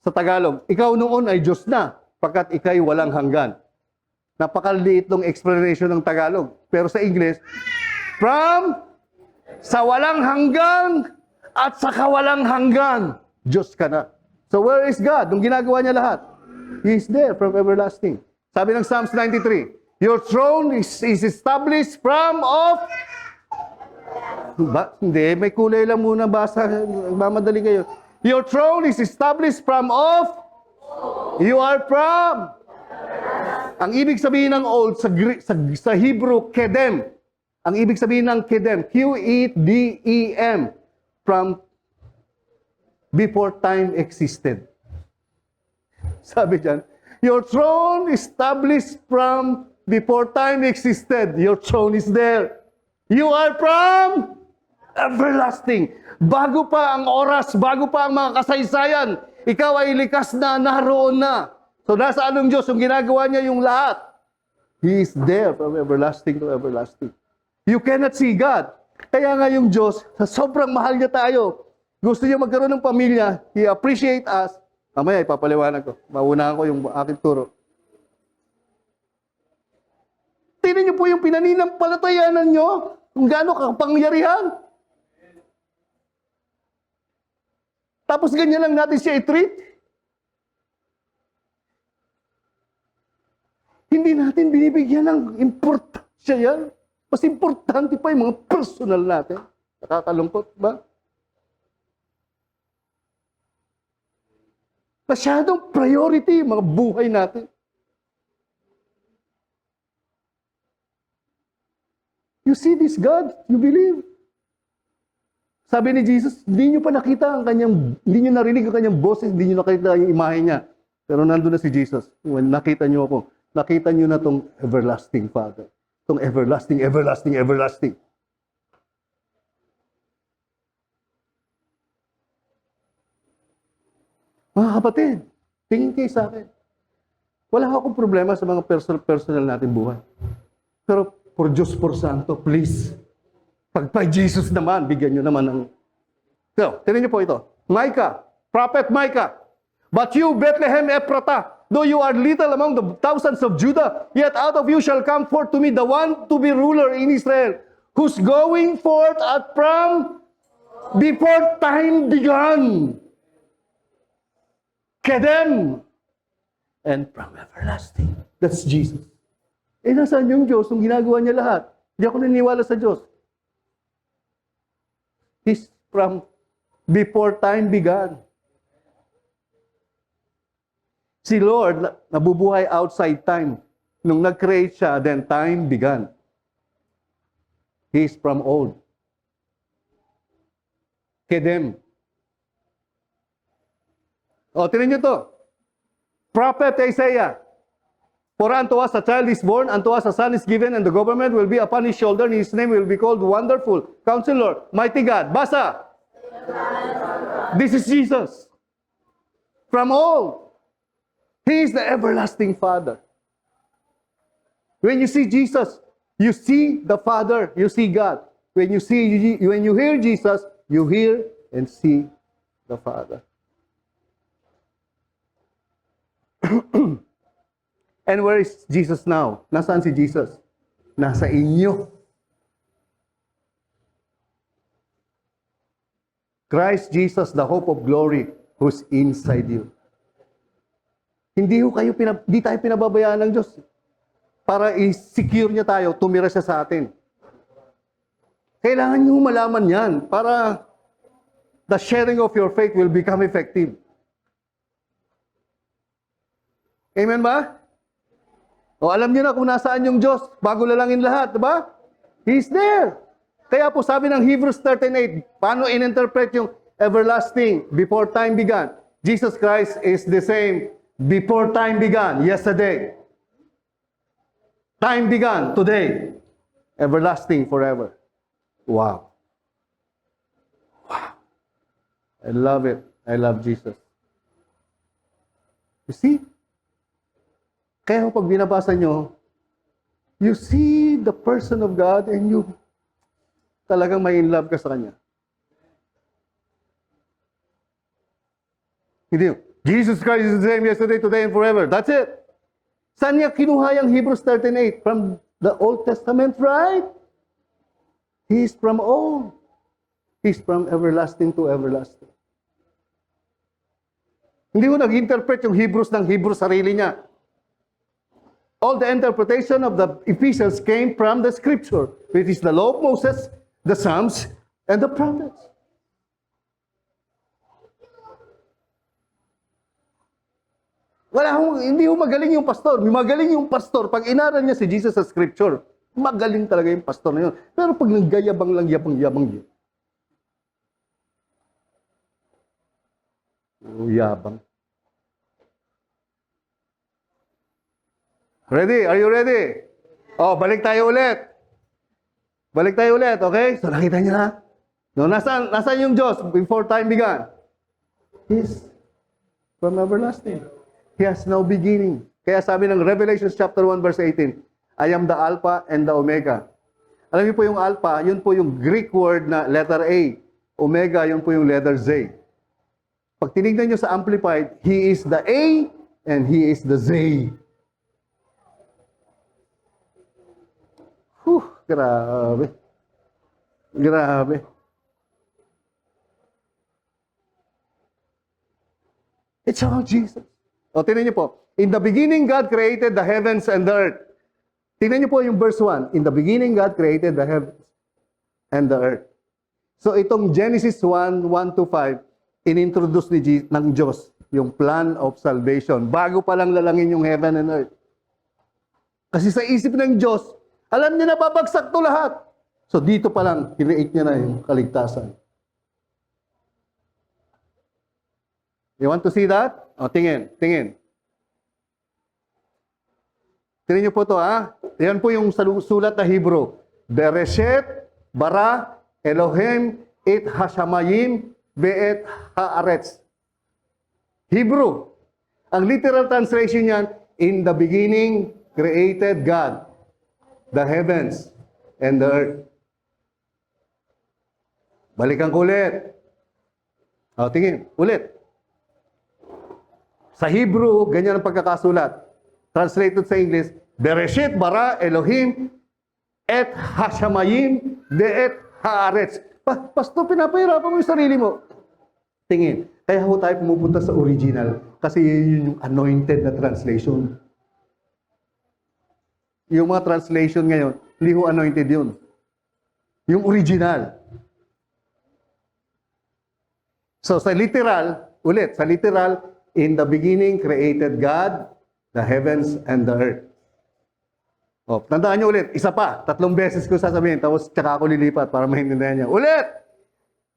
Sa Tagalog, ikaw noon ay Diyos na, pagkat ikay walang hanggan. Napakaliit ng explanation ng Tagalog. Pero sa English, sa walang hanggan at sa kawalang hanggan, Diyos ka na. So where is God? Nung ginagawa niya lahat, He is there from everlasting. Sabi ng Psalms 93, your throne is established from of... Hindi, may kulay lang muna basa. Mamadali kayo. Your throne is established from of... You are from... Ang ibig sabihin ng old sa Hebrew, kedem. Ang ibig sabihin ng kedem, Q-E-D-E-M, from before time existed. Sabi dyan, your throne established from before time existed. Your throne is there. You are from everlasting. Bago pa ang oras, bago pa ang mga kasaysayan, ikaw ay likas na, naroon na. So nasa anong Diyos, yung ginagawa niya yung lahat. He is there from everlasting to everlasting. You cannot see God. Kaya nga yung Diyos, sa sobrang mahal niya tayo, gusto niya magkaroon ng pamilya, He appreciate us. Mamaya, ipapaliwanag ko. Maunahan ko yung aking turo. Tingnan niyo po yung pinaninampalatayanan niyo, kung gaano kapangyarihan. Tapos ganyan lang natin siya i-treat. Hindi natin binibigyan ng importansya yan. Mas importante pa yung mga personal natin. Nakakalungkot ba? Masyadong priority yung mga buhay natin. You see this God? You believe? Sabi ni Jesus, hindi nyo pa nakita ang kanyang, hindi nyo narinig ang kanyang boses, hindi nyo nakita yung imahe niya. Pero nandun na si Jesus. When nakita nyo ako, nakita nyo na tong everlasting Father. Tong everlasting, everlasting, everlasting. Mga kapatid, tingin kayo sa akin. Wala akong problema sa mga personal natin buhay. Pero for Diyos, for Santo, please. Pag Jesus naman, bigyan nyo naman ng... So, tinan nyo po ito. Micah, Prophet Micah. But you, Bethlehem Ephratah, though you are little among the thousands of Judah, yet out of you shall come forth to me the one to be ruler in Israel, whose going forth at from before time began. Kedem. And from everlasting. That's Jesus. Nasaan yung Diyos? Yung ginagawa niya lahat. Hindi ako naniniwala sa Diyos. He's from before time began. Si Lord, nabubuhay outside time. Nung nag-create siya, then time began. He's from old. Kedem. Tinan niyo to. Prophet Isaiah. For unto us a child is born, unto us a son is given, and the government will be upon his shoulder, and his name will be called Wonderful, Counselor, Mighty God. Basa! This is Jesus. From old. He is the everlasting Father. When you see Jesus, you see the Father, you see God. When you hear Jesus, you hear and see the Father. And where is Jesus now? Nasaan si Jesus? Nasa inyo. Christ Jesus, the hope of glory, who's inside you. Hindi tayo pinababayaan ng Diyos para i-secure niya tayo, tumira siya sa atin. Kailangan niyo malaman yan para the sharing of your faith will become effective. Amen ba? O alam niyo na kung nasaan yung Diyos, bago lalangin lahat, diba? He's there. Kaya po sabi ng Hebrews 13:8, paano in-interpret yung everlasting before time began? Jesus Christ is the same before time began, yesterday. Time began, today. Everlasting forever. Wow. Wow. I love it. I love Jesus. You see? Kaya pag binabasa nyo, you see the person of God and you talagang may in love ka sa Kanya. Hindi yun. Jesus Christ is the same yesterday, today, and forever. That's it. Saan niya kinuha yung Hebrews 13:8? From the Old Testament, right? He's from old. He's from everlasting to everlasting. Hindi ko nag-interpret yung Hebrews ng Hebrews sarili niya. All the interpretation of the epistles came from the scripture, which is the law of Moses, the Psalms, and the prophets. Hindi magaling yung pastor. Magaling yung pastor pag inaral niya si Jesus sa scripture. Magaling talaga yung pastor na yun. Pero pag naggayabang lang, yabang yun. Yabang. Ready? Are you ready? Oh, balik tayo ulit. Balik tayo ulit, okay? So nakita niyo na? No, nasaan yung Diyos before time began? He's from everlasting. He has no beginning. Kaya sabi ng Revelation chapter 1 verse 18, I am the Alpha and the Omega. Alam niyo po yung Alpha, yun po yung Greek word na letter A. Omega, yun po yung letter Z. Pag tinignan niyo sa Amplified, He is the A and He is the Z. Grabe. Grabe. It's about Jesus. O, tingnan niyo po. In the beginning, God created the heavens and the earth. Tingnan niyo po yung verse 1. In the beginning, God created the heavens and the earth. So, itong Genesis 1:1 to 5, inintroduce ng Diyos yung plan of salvation. Bago pa lang lalangin yung heaven and earth. Kasi sa isip ng Diyos, alam niya na babagsak to lahat. So, dito pa lang, create niya na yung kaligtasan. You want to see that? O, tingin. Tingin niyo po to, ha? Yan po yung sulat na Hebrew. Bereshit, bara, Elohim, et hashamayim, be'et haaretz. Hebrew. Ang literal translation niyan, in the beginning, created God the heavens and the earth. Balikan ko ulit. O, tingin. Ulit. Sa Hebrew, ganyan ang pagkakasulat. Translated sa English, Bereshit bara Elohim et hashamayim be'et haaretz. Pastor, pinapahirapan mo yung sarili mo. Tingin. Kaya ho tayo pumupunta sa original kasi yun yung anointed na translation. Yung mga translation ngayon, hindi ho anointed yun. Yung original. So sa literal, ulit, sa literal, in the beginning created God the heavens and the earth. O, tandaan nyo ulit, isa pa, 3 beses ko sasabihin, tapos tsaka ako lilipat para maintindihan niya. Ulit!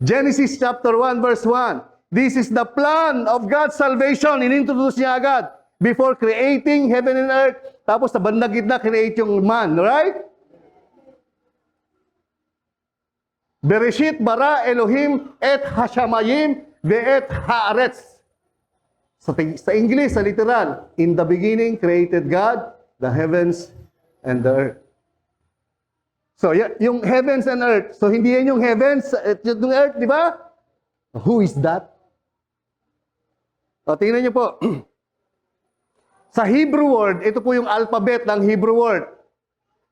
Genesis chapter 1 verse 1. This is the plan of God's salvation. Inintroduce niya agad. Before creating heaven and earth, tapos sa bandang gitna, create yung man, right? Bereshit bara Elohim et hashamayim be'et haaretz. Sa English, sa literal, in the beginning created God the heavens and the earth. So, yung heavens and earth, so hindi yan yung heavens, yung earth, di ba? Who is that? O, tingnan niyo po. Sa Hebrew word, ito po yung alphabet ng Hebrew word.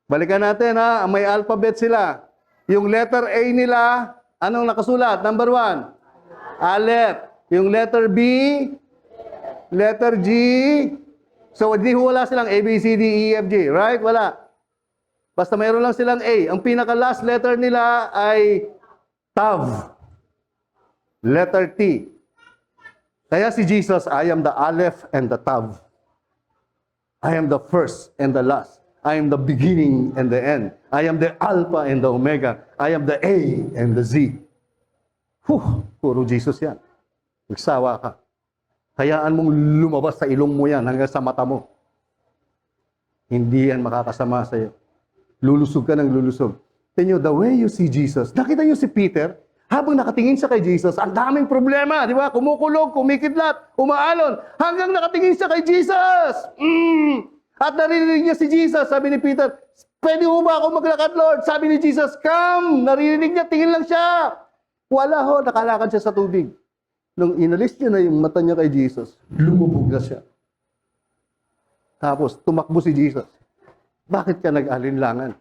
Balikan natin, ha? May alphabet sila. Yung letter A nila, anong nakasulat? Number 1, Aleph. Yung letter B, Letter G. So, hindi wala silang A, B, C, D, E, F, G. Right? Wala. Basta mayroon lang silang A. Ang pinaka-last letter nila ay Tav. Letter T. Kaya si Jesus, I am the Aleph and the Tav. I am the first and the last. I am the beginning and the end. I am the Alpha and the Omega. I am the A and the Z. Puro Jesus yan. Magsawa ka. Hayaan mong lumabas sa ilong mo yan hanggang sa mata mo. Hindi yan makakasama sa iyo. Lulusog ka ng lulusog. Tingnan nyo, the way you see Jesus. Nakita nyo si Peter, habang nakatingin siya kay Jesus, ang daming problema, di ba? Kumukulog, kumikidlat, umaalon, hanggang nakatingin siya kay Jesus. At narinig niya si Jesus, sabi ni Peter, pwede mo ba ako maglakad, Lord? Sabi ni Jesus, come! Narinig niya, tingin lang siya. Wala ho, nakalakad siya sa tubig. Nung inalis niya na yung mata niya kay Jesus, lumubog na siya. Tapos, tumakbo si Jesus. Bakit ka nag-alinlangan?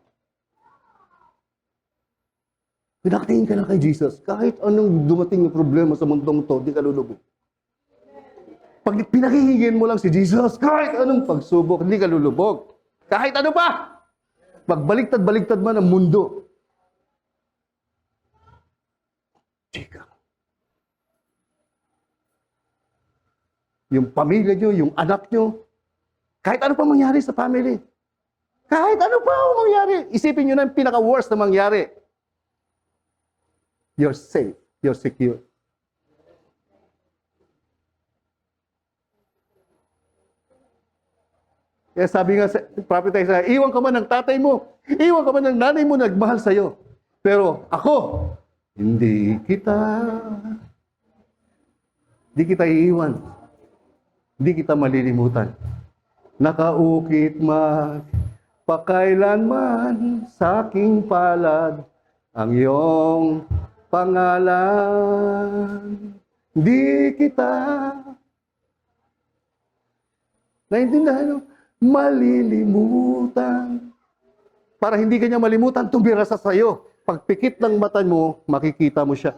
Pinakatingin ka lang kay Jesus. Kahit anong dumating na problema sa mundong to, di ka lulubog. Pag pinakihingin mo lang si Jesus, kahit anong pagsubok, hindi ka lulubog. Kahit ano pa! Pagbaliktad-baliktad man ang mundo. Chika. Yung pamilya nyo, yung anak nyo, kahit ano pa mangyari sa family. Kahit ano pa mangyari. Isipin nyo na yung pinaka-worst na mangyari. You're safe. You're secure. Kaya sabi nga sa prophet Isaiah, iwan ka man ng tatay mo, iwan ka man ng nanay mo nagmahal sa'yo. Pero ako, hindi kita iiwan. Hindi kita malilimutan. Nakaukit man, pakailanman sa aking palad ang iyong pangalan. Di kita naintindihan mo? Malilimutan. Para hindi kanya malimutan, tumira sa sayo. Pagpikit ng mata mo, makikita mo siya.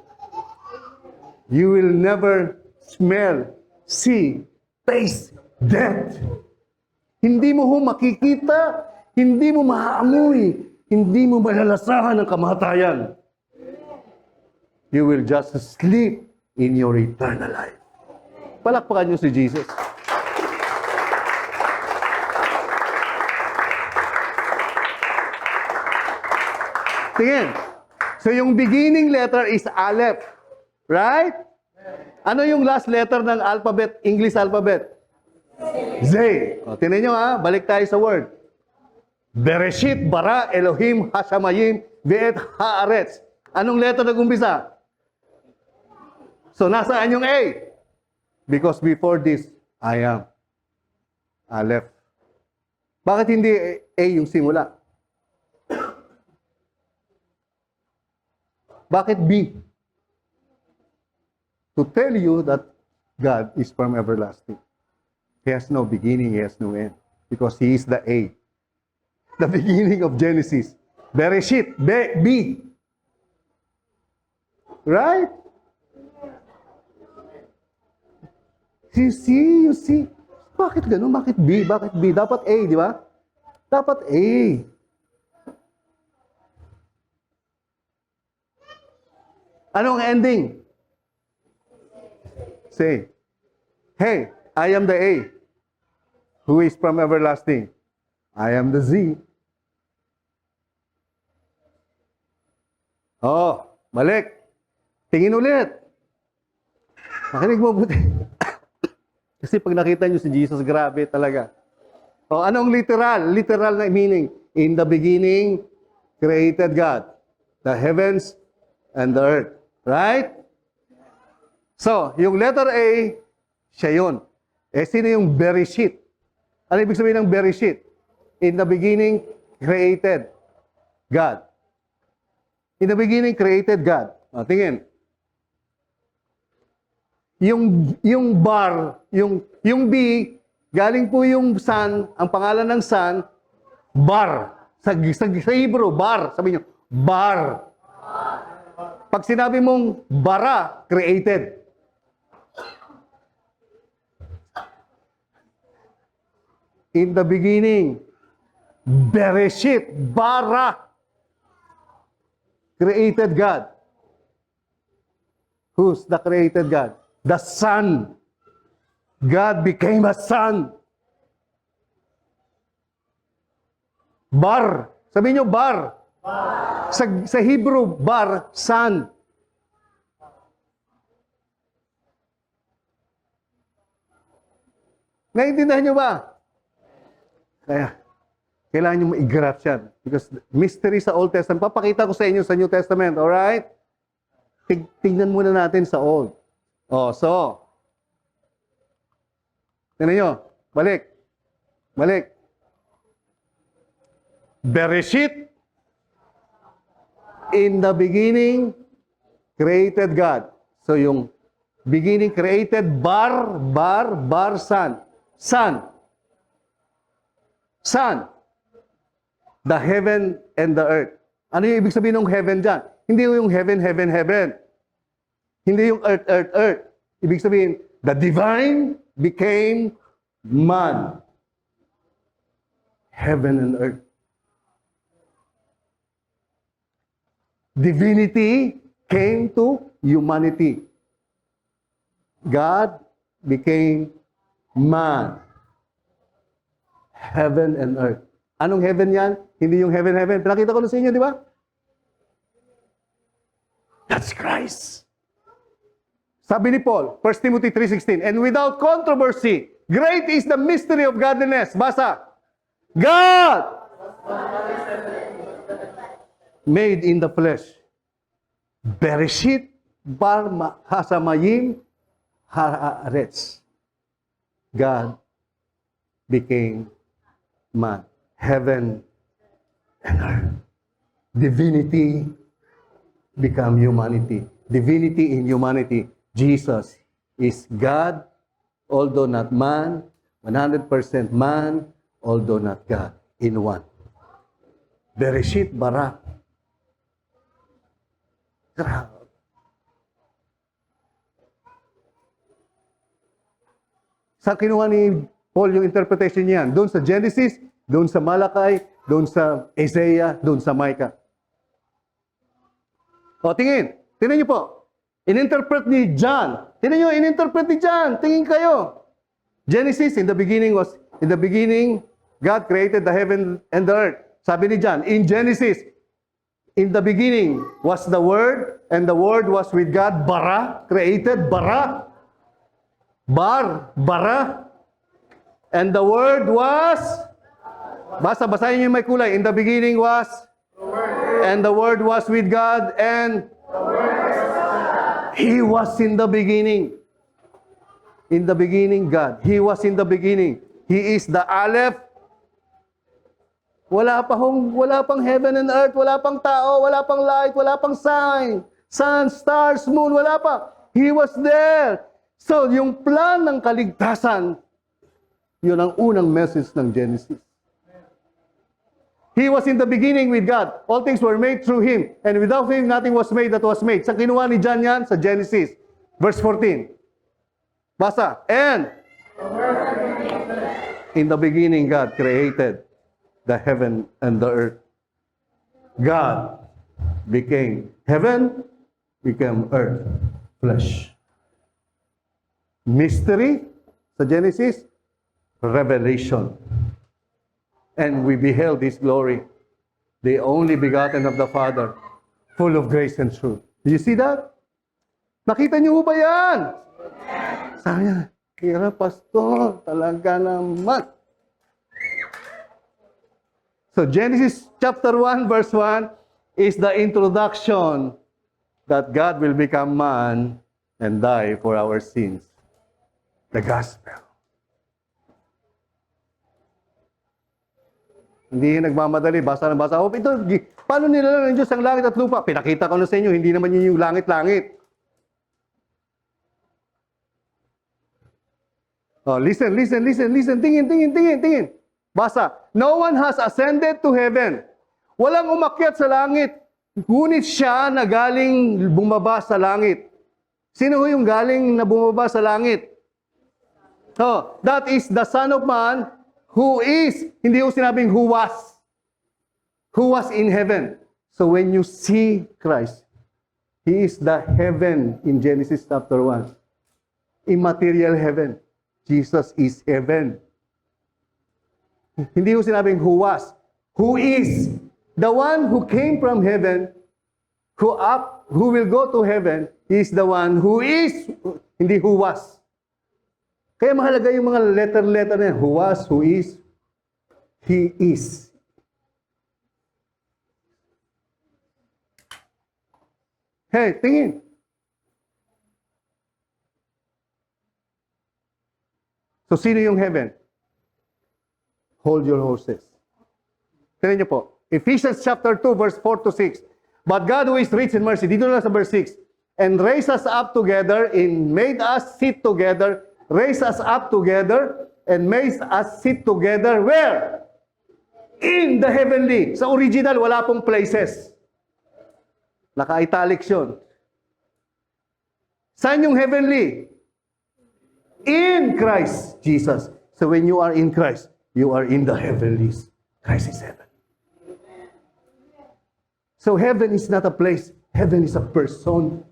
You will never smell, see, taste death. Hindi mo makikita, hindi mo maaamoy, hindi mo malalasahan ang kamatayan. You will just sleep in your eternal life. Palakpakan niyo si Jesus. Tingin. So yung beginning letter is Aleph. Right? Ano yung last letter ng alphabet, English alphabet? Z. O, tingnan nyo ha, balik tayo sa word. Bereshit, bara, Elohim, Hashamayim, Ve'et, Haaretz. Anong letter nag-umpisa? So nasaan yung A? Because before this, I am. Aleph. Bakit hindi A yung simula? Bakit B? To tell you that God is from everlasting. He has no beginning, He has no end. Because He is the A. The beginning of Genesis. Bereshit, B. Right? You see. Bakit ganun? Bakit B? Bakit B? Dapat A, di ba? Dapat A. Anong ending? Say, hey, I am the A, who is from everlasting. I am the Z. Oh, balik. Tingin ulit. Makinig mo buti. Kasi pag nakita nyo si Jesus, grabe talaga. Oh, anong literal? Literal na meaning. In the beginning, created God the heavens and the earth. Right? So, yung letter A, siya yun. Eh, sino yung Bereshit? Ano ibig sabihin ng Bereshit? In the beginning, created God. In the beginning, created God. O, tingin. Yung bar, yung B, galing po yung sun, ang pangalan ng sun, bar. Sa Hebrew, bar. Sabi nyo, bar. Pag sinabi mong bara, created. In the beginning, Bereshit, bara, created God. Who's the created God? The Son. God became a Son. Bar. Sabihin nyo, bar. Sa Hebrew, bar, Son. Naiintindihan nyo ba? Kaya, kailangan nyo ma-grasp yan. Because mystery sa Old Testament, papakita ko sa inyo sa New Testament, alright? Tingnan muna natin sa Old. So, tingnan nyo, balik. Bereshit, in the beginning, created God. So, yung beginning created, bar, Son. The heaven and the earth. Ano yung ibig sabihin ng heaven dyan? Hindi yung heaven. Hindi yung earth. Ibig sabihin, the divine became man. Heaven and earth. Divinity came to humanity. God became man. Heaven and earth. Anong heaven yan? Hindi yung heaven. Pinakita ko na sa inyo, di ba? That's Christ. Sabi ni Paul, 1 Timothy 3:16, and without controversy, great is the mystery of godliness. Basa. God made in the flesh. Bereshit bar hasamayim haaretz. God became man. Heaven and earth. Divinity become humanity. Divinity in humanity. Jesus is God, although not man, 100% man, although not God, in one. Bereshit bara. Grabe. Saan kinuha ni Paul yung interpretation niyan? Doon sa Genesis, doon sa Malakay, doon sa Isaiah, doon sa Micah. O, tingin. Tingnan niyo po. In-interpret ni John. Tingnan niyo, in-interpret ni John. Tingin kayo. Genesis, in the beginning, God created the heaven and the earth. Sabi ni John, in Genesis, in the beginning was the Word, and the Word was with God. Bara, created, bara. Bara. And the Word was, basahin niyo yung may kulay. In the beginning was, and the Word was with God, and He was in the beginning. In the beginning, God. He was in the beginning. He is the Aleph. Wala pang heaven and earth, wala pang tao, wala pang light, wala pang sign, sun, stars, moon, wala pa. He was there. So, yung plan ng kaligtasan, yun ang unang message ng Genesis. He was in the beginning with God. All things were made through Him. And without Him, nothing was made that was made. Sa kinuha ni John yan, sa Genesis. Verse 14. Basa. And in the beginning, God created the heaven and the earth. God became heaven, became earth, flesh. Mystery sa Genesis, revelation. And we beheld His glory, the only begotten of the Father, full of grace and truth. Do you see that? Nakita niyo ba yan? Sabi niya, kaya pastor, talaga naman. So Genesis chapter 1 verse 1 is the introduction that God will become man and die for our sins. The gospel. Hindi nagmamadali, basa na basa. Ito, paano nilalang ng Diyos ang langit at lupa? Pinakita ko na sa inyo, hindi naman yun yung langit-langit. Oh, listen. Tingin. Basa. No one has ascended to heaven. Walang umakyat sa langit. Ngunit siya na galing bumaba sa langit. Sino yung galing na bumaba sa langit? Oh, that is the Son of Man who is. Hindi ko sinabing who was. Who was in heaven. So when you see Christ, He is the heaven in Genesis chapter 1. Immaterial heaven. Jesus is heaven. Hindi ko sinabing who was. Who is. The one who came from heaven, who will go to heaven, is the one who is, hindi who was. Kaya mahalaga yung mga letter na yan. Who was, who is, He is. Hey, tingin. So, sino yung heaven? Hold your horses. Tingnan niyo po. Ephesians chapter 2, verse 4 to 6. But God who is rich in mercy, dito na sa verse 6, and raised us up together and made us sit together, raised us up together and made us sit together, where? In the heavenly. Sa original, wala pong places. Naka-italics yun. Saan yung heavenly? In Christ Jesus. So when you are in Christ, you are in the heavenlies. Christ is heaven. So heaven is not a place. Heaven is a person.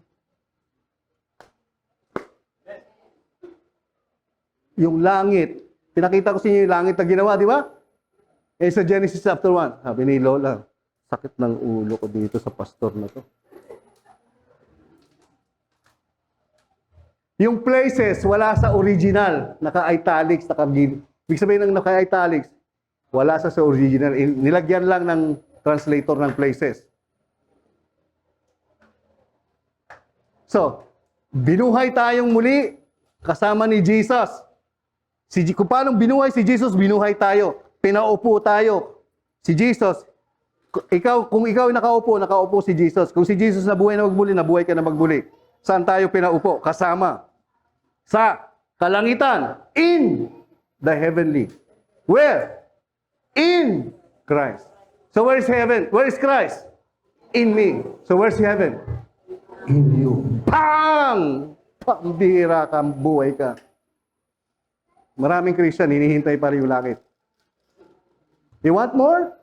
Yung langit. Pinakita ko sa inyo yung langit na ginawa, di ba? Eh sa Genesis chapter 1, sabi ni Lola, sakit ng ulo ko dito sa pastor na to. Yung places, wala sa original. Naka-italics, ibig sabihin ng naka-italics, wala sa original. Nilagyan lang ng translator ng places. So, binuhay tayong muli kasama ni Jesus. Kung paano binuhay si Jesus, binuhay tayo. Pinaupo tayo. Si Jesus, kung ikaw nakaupo si Jesus. Kung si Jesus nabuhay na nabuhay ka na magbuli. Saan tayo pinaupo? Kasama. Sa kalangitan. In the heavenly. Where? In Christ. So where is heaven? Where is Christ? In me. So where's heaven? In you. Bang! Pambira ka, buhay ka. Maraming Christian, hinihintay pa rin yung langit. You want more?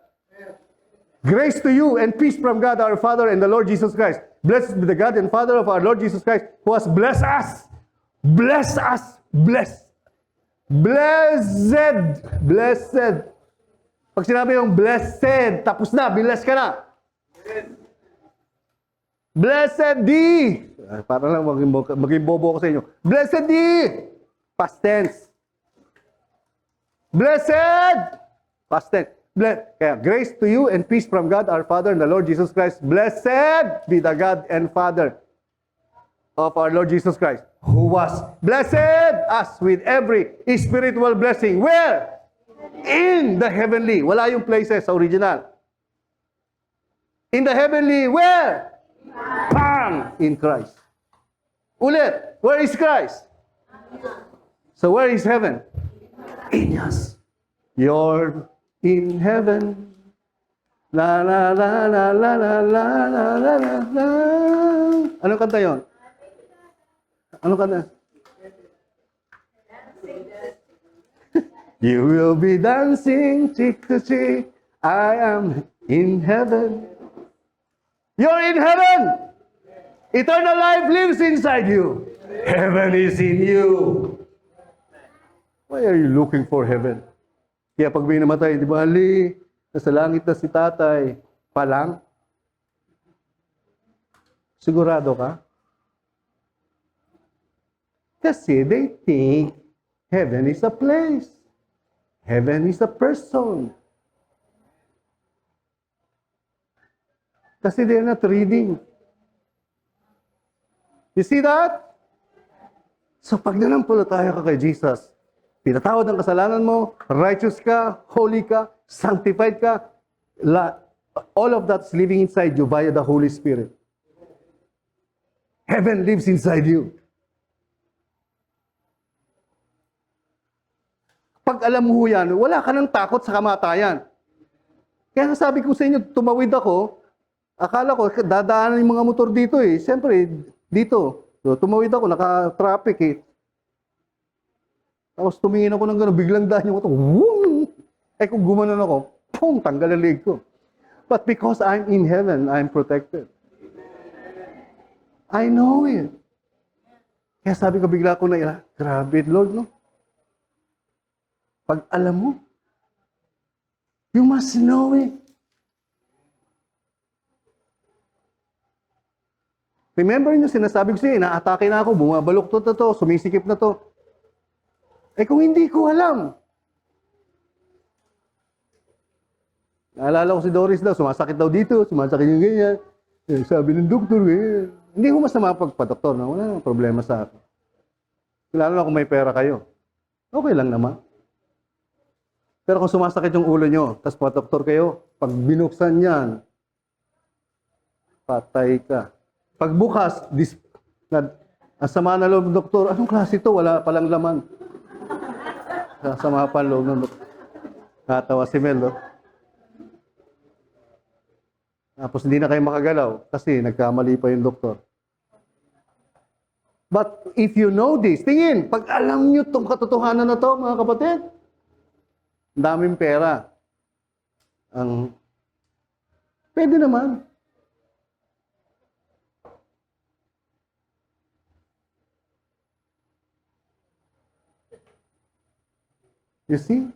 Grace to you and peace from God our Father and the Lord Jesus Christ. Blessed be the God and Father of our Lord Jesus Christ, who has blessed us. Blessed us. Blessed. Blessed. Blessed. Pag sinabi yung blessed, tapos na, blessed ka na. Blessed thee. Para lang maging bobo ko sa inyo. Blessed thee. Past tense. Blessed. Past tense. Kaya, grace to you and peace from God our Father and the Lord Jesus Christ. Blessed be the God and Father of our Lord Jesus Christ, who was blessed us with every spiritual blessing. Where? In the heavenly. Wala yung places sa original. In the heavenly, where? Bang! In Christ. Ulit, where is Christ? So where is heaven? In us. You're in heaven. La la la la la la la la la la la. Anong kanta yun? Anong kanta? You will be dancing cheek to cheek. I am in heaven. You're in heaven. Eternal life lives inside you. Heaven is in you. Why are you looking for heaven? Kaya pag may namatay, di ba, nasa langit na si tatay, palang? Sigurado ka? Kasi they think heaven is a place. Heaven is a person. Kasi they're not reading. You see that? So pag nanampalataya ka kay Jesus, pinatawad ang kasalanan mo, righteous ka, holy ka, sanctified ka, all of that's living inside you via the Holy Spirit. Heaven lives inside you. Pag alam mo yan, wala ka nang takot sa kamatayan. Kaya sabi ko sa inyo, tumawid ako, akala ko, dadaanan yung mga motor dito eh. Siyempre, dito. So, tumawid ako, naka-traffic eh. Tapos tumingin ako ng gano'n, biglang daan yung motor. Woo! Eh kung gumanon ako, pum, tanggal ang leg ko. But because I'm in heaven, I'm protected. I know it. Kaya sabi ko bigla ko na, grabe Lord, no? Pag alam mo, you must know it. Remember nyo, sinasabi ko siya, inaatake na ako, bumabaluktot na to, sumisikip na to. Eh kung hindi ko alam. Naalala ko si Doris daw, sumasakit daw dito, sumasakit yung ganyan. Eh, sabi ng doktor, ganyan. Hindi ko masama pagpa-doktor, na wala nang problema sa akin. Lalo na kung may pera kayo. Okay lang naman. Pero kung sumasakit yung ulo nyo, tapos pa-doktor kayo, pag binuksan yan, patay ka. Pagbukas, ang sama na loob ng doktor, anong klase ito? Wala palang laman. Sama pa loob ng doktor. Natawa si Mel, no? Tapos hindi na kayo makagalaw kasi nagkamali pa yung doktor. But if you know this, tingin, pag alam nyo itong katotohanan na to, mga kapatid, ang daming pera. Pwede naman. You see?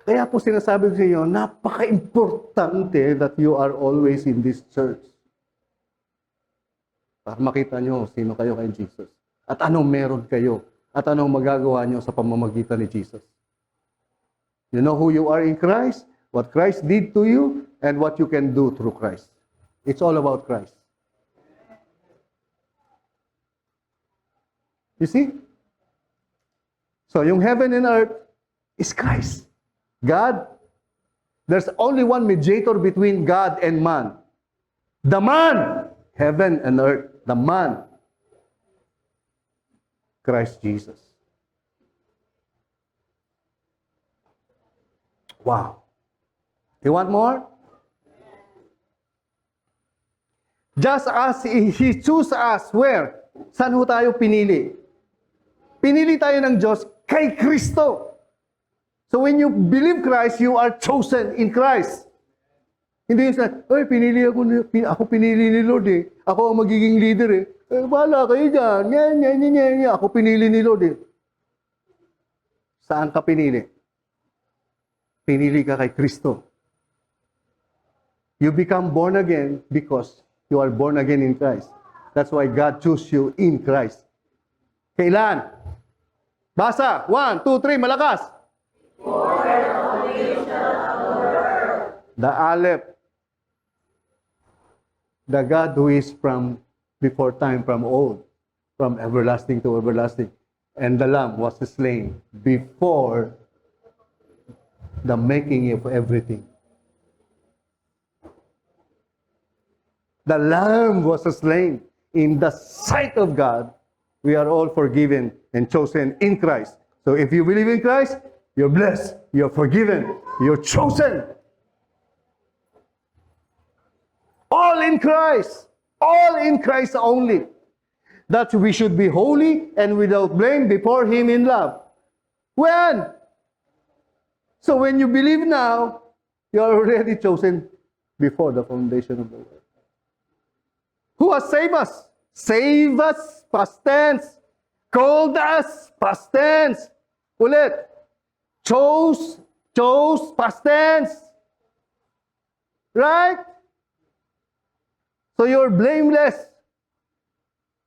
Kaya po sinasabi ko sa inyo, napaka-importante that you are always in this church. Para makita nyo sino kayo kay Jesus. At anong meron kayo. At anong magagawa nyo sa pamamagitan ni Jesus. You know who you are in Christ, what Christ did to you, and what you can do through Christ. It's all about Christ. You see? So, yung heaven and earth is Christ. God, there's only one mediator between God and man. The man, heaven and earth, the man, Christ Jesus. Wow. You want more? Just as He chose us, where? Saan ho tayo pinili? Pinili tayo ng Diyos kay Kristo. So when you believe Christ, you are chosen in Christ. Hindi yung ako pinili ni Lord eh. Ako ang magiging leader eh. Bahala kayo dyan. Yan. Ako pinili ni Lord eh. Saan ka pinili? Pinili ka kay Kristo. You become born again because you are born again in Christ. That's why God chose you in Christ. Kailan? Basa. 1, 2, 3. Malakas. The Aleph. The God who is from before time, from old, from everlasting to everlasting. And the Lamb was slain before the making of everything. The Lamb was slain. In the sight of God, we are all forgiven and chosen in Christ. So if you believe in Christ, you're blessed, you're forgiven, you're chosen. All in Christ. All in Christ only. That we should be holy and without blame before Him in love. When? So when you believe now, you are already chosen before the foundation of the world. Who has saved us? Save us, past tense. Called us, past tense. Ulit. Chose, past tense. Right? So you're blameless.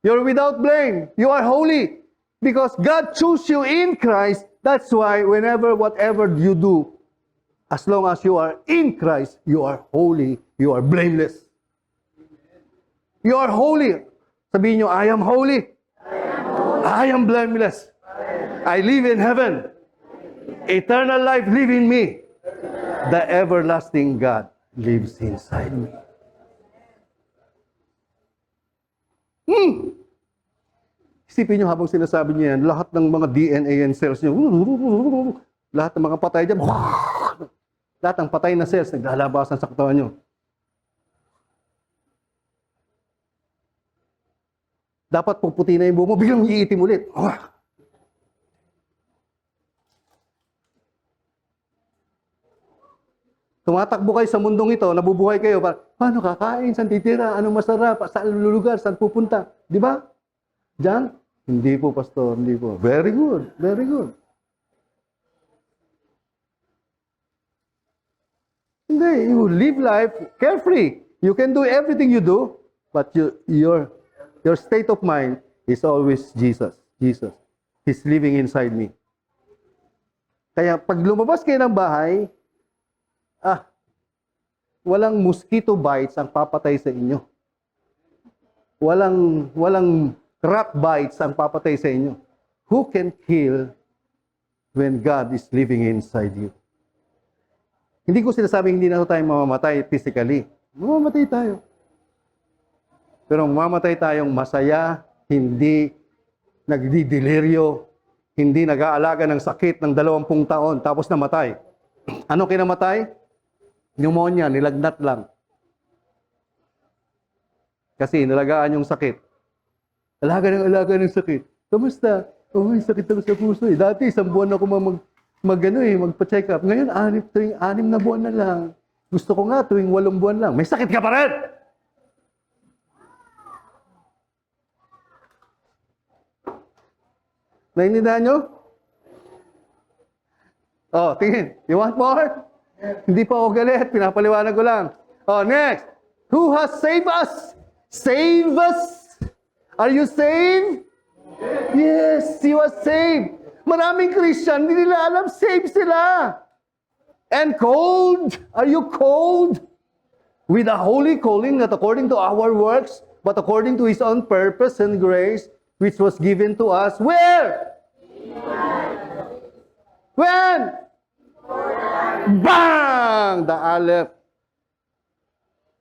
You're without blame. You are holy. Because God chose you in Christ. That's why whatever you do, as long as you are in Christ, you are holy, you are blameless. You are holy. Sabihin nyo, I am holy. I am blameless. I live in heaven. Eternal life live in me. The everlasting God lives inside me. Isipin nyo habang sinasabi niya yan, lahat ng mga DNA and cells nyo, lahat ng mga patay dyan, lahat ng patay na cells, naglalabasan sa katawan nyo. Dapat puputi na yung buho mo, biglang iitim ulit. Tumatakbo kayo sa mundong ito, nabubuhay kayo, paano kakain, saan titira, ano masarap, saan lulugar, saan pupunta? Di ba? Diyan? Hindi po, Pastor, hindi po. Very good, very good. Hindi, you live life carefree. You can do everything you do, but your state of mind is always Jesus. Jesus. He's living inside me. Kaya pag lumabas kayo ng bahay, walang mosquito bites ang papatay sa inyo. Walang rat bites ang papatay sa inyo. Who can kill when God is living inside you? Hindi ko sinasabing hindi na tayo mamamatay physically. Mamamatay tayo. Pero mamamatay tayong masaya, hindi nagdideliryo, hindi nag-aalaga ng sakit ng 20 taon, tapos namatay. Ano kinamatay? Pneumonia, nilagnat lang. Kasi nalagaan yung sakit. Alaga ng sakit. Kamusta? Oh, may sakit ako sa puso eh. Dati, 1 buwan ako magpa-check up. Ngayon, 6 na buwan na lang. Gusto ko nga, tuwing 8 buwan lang. May sakit ka pa rin! Naintindihan nyo? Oh, tingin. You want more? Hindi pa ako galit. Pinapaliwanag ko lang. Oh, next. Who has saved us? Save us? Are you saved? Yes, you are saved. Maraming Christian, hindi nila alam, saved sila. And cold? Are you cold? With a holy calling, not according to our works, but according to His own purpose and grace, which was given to us. Where? When? Bang! The Aleph.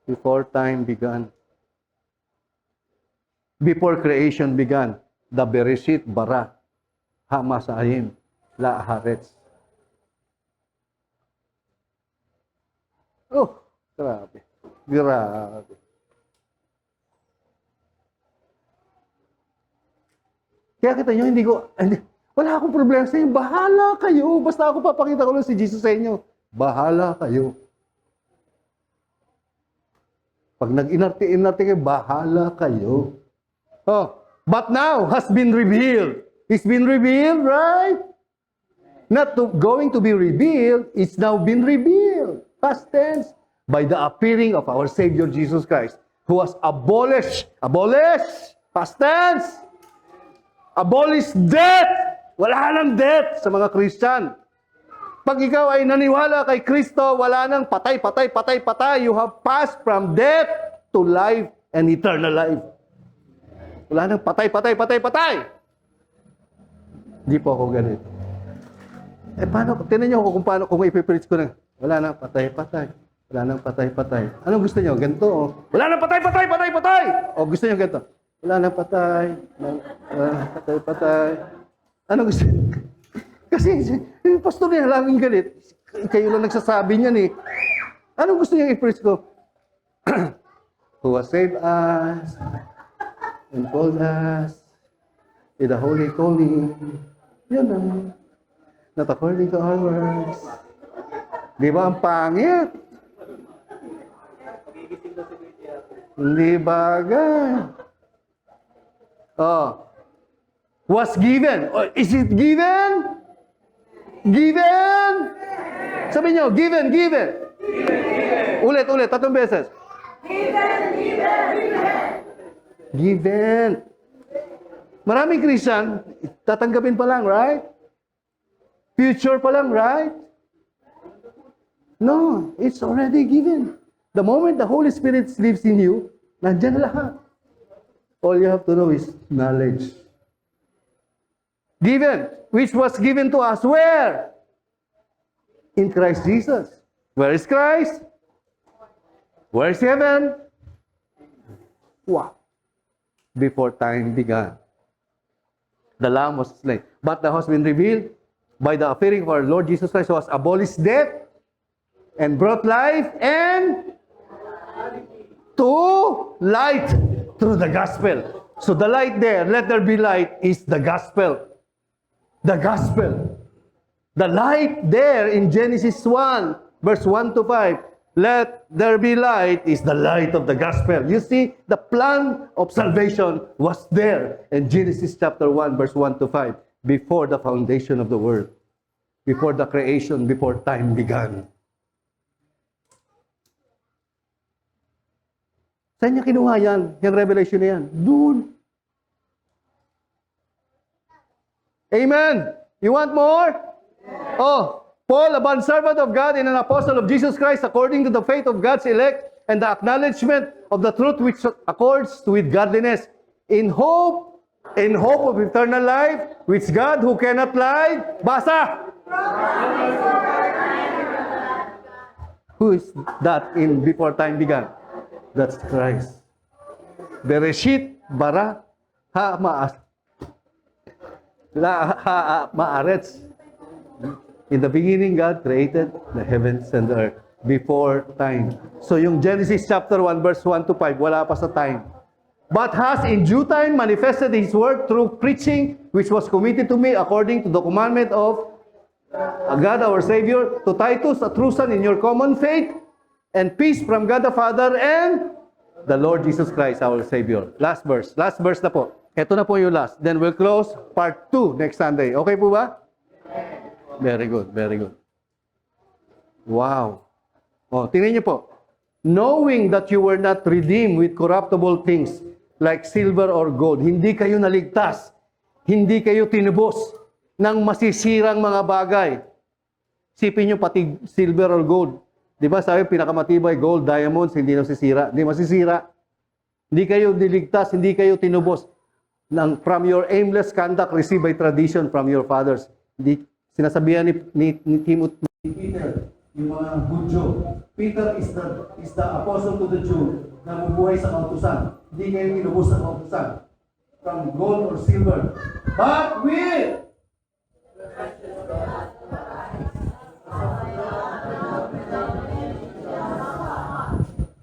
Before time began. Before creation began. The Bereshit bara. Hamasahim. La Haaretz. Oh, grabe. Grabe. Kaya kita nyo, wala akong problema sa inyo. Bahala kayo. Basta ako papakita ko lang si Jesus sa inyo. Bahala kayo. Pag nag-inarte-inarte kayo, bahala kayo. Oh, but now has been revealed. It's been revealed, right? Going to be revealed, it's now been revealed. Past tense. By the appearing of our Savior Jesus Christ, who has abolished, past tense, abolished death. Wala nang death sa mga Christian. Pag ikaw ay naniwala kay Kristo, wala nang patay. You have passed from death to life and eternal life. Wala nang patay. Hindi po ako ganito. Paano? Tinan niyo kung ipipreach ko na, wala nang patay. Wala nang patay. Anong gusto niyo? Ganito o? Wala nang patay! O gusto niyo ganito? Wala nang patay. Anong gusto niyo? Kasi yung pastor niya laging galit. Kayo lang nagsasabi niyan eh. Anong gusto niyo i-preach ko? Who has saved us and called us with the holy calling. Yan lang. Not according to our works. Di ba ang pangit? Hindi bagay. Oh. Was given. Oh, is it given? Given? Sabi niyo, given. Ulit, 3 beses. Given. Maraming Christian, tatanggapin pa lang, right? Future pa lang, right? No, it's already given. The moment the Holy Spirit lives in you, nandyan na lahat. All you have to know is knowledge. Given, which was given to us where? In Christ Jesus. Where is Christ? Where is heaven? Wow. Before time began. The Lamb was slain. But the has been revealed by the appearing of our Lord Jesus Christ, who has abolished death and brought life and to light through the gospel. So the light there, let there be light, is the gospel. The gospel. The light there in Genesis 1 verse 1 to 5. Let there be light is the light of the gospel. You see, the plan of salvation was there in Genesis chapter 1, verse 1 to 5, before the foundation of the world, before the creation, before time began. Saan niya kinuha yan? Yung revelation na yan? Doon. Amen! You want more? Oh, Paul, a bondservant of God and an apostle of Jesus Christ, according to the faith of God's elect and the acknowledgement of the truth which accords with godliness, in hope of eternal life, which God who cannot lie, basa! Who is that in before time began? That's Christ. Bereshit bara ma'aretz. In the beginning, God created the heavens and the earth before time. So yung Genesis chapter 1, verse 1 to 5, wala pa sa time. But has in due time manifested His word through preaching, which was committed to me according to the commandment of God our Savior, to Titus, a true son in your common faith, and peace from God the Father and the Lord Jesus Christ our Savior. Last verse na po. Ito na po yung last. Then we'll close part 2 next Sunday. Okay po ba? Very good, very good. Wow. Oh, tingnan niyo po. Knowing that you were not redeemed with corruptible things like silver or gold. Hindi kayo naligtas. Hindi kayo tinubos ng masisirang mga bagay. Sipin niyo pati silver or gold. Di ba sabi pinakamatibay, gold, diamonds, hindi nasisira. Hindi masisira. Hindi kayo niligtas, hindi kayo tinubos from your aimless conduct received by tradition from your fathers. Hindi, sinasabihan ni Timothy, Peter, yung mga Hudyo. Peter is the apostle to the Jew na bubuhay sa kautusan. Hindi kayo tinubos sa kautusan from gold or silver. But with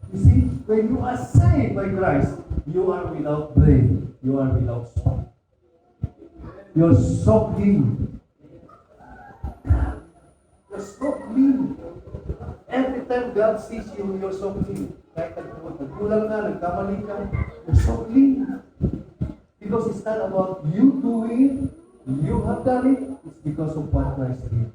you see, when you are saved by Christ, you are without blame. You are without spot. You're so clean. You're so clean. Every time God sees you, you're so clean. Kahit nagkulang ka, nagkamali ka, you're so clean. Because it's not about you doing, you have done it, it's because of what Christ did.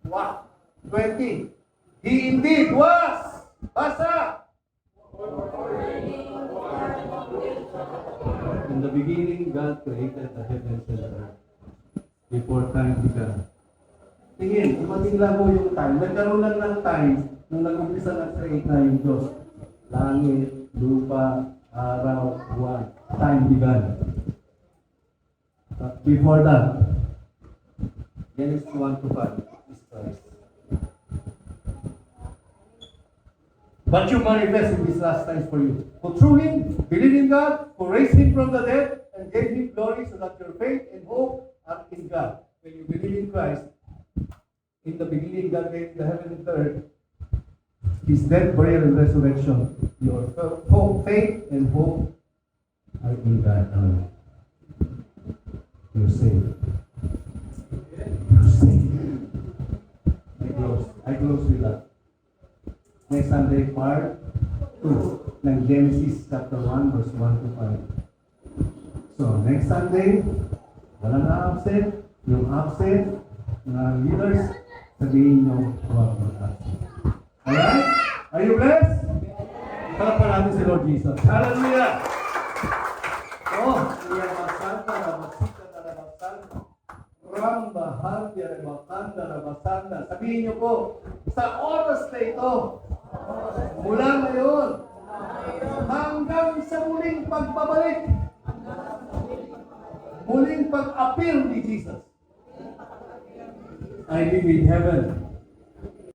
Wow. 20. He indeed was. Basa. In the beginning, God created the heavens and the earth. Before time began. Tingin, dumating lang mo yung time. Nagkaroon lang ng time nung nag-umpisa nag-create na yung Diyos. Langit, lupa, araw, buwan. Time began. But before that, Genesis 1 to 5 is Christ. But you manifest in these last times for you. For through Him, believe in God, who raised Him from the dead and gave Him glory, so that your faith and hope are in God. When you believe in Christ, in the beginning God made the heaven and the earth, His death, burial, and resurrection. Your hope, faith, and hope are in God alone. You're saved. You're saved. I close with that. Next Sunday, part 2 ng Genesis chapter 1, verse 1 to 5. So, next Sunday, wala na absent. Yung absent na leaders, sabihin nyo, huwag mag-absent. Alright? Are you blessed? Palapan natin si Lord Jesus. Hallelujah! Oh, iya masanta na masika na masanta. Ramba, hati, rebakanda, rabasanda. Sabihin nyo po, sa oras na ito, mula ngayon, hanggang sa muling pagbabalik, muling pag-appear ni Jesus, I live in heaven.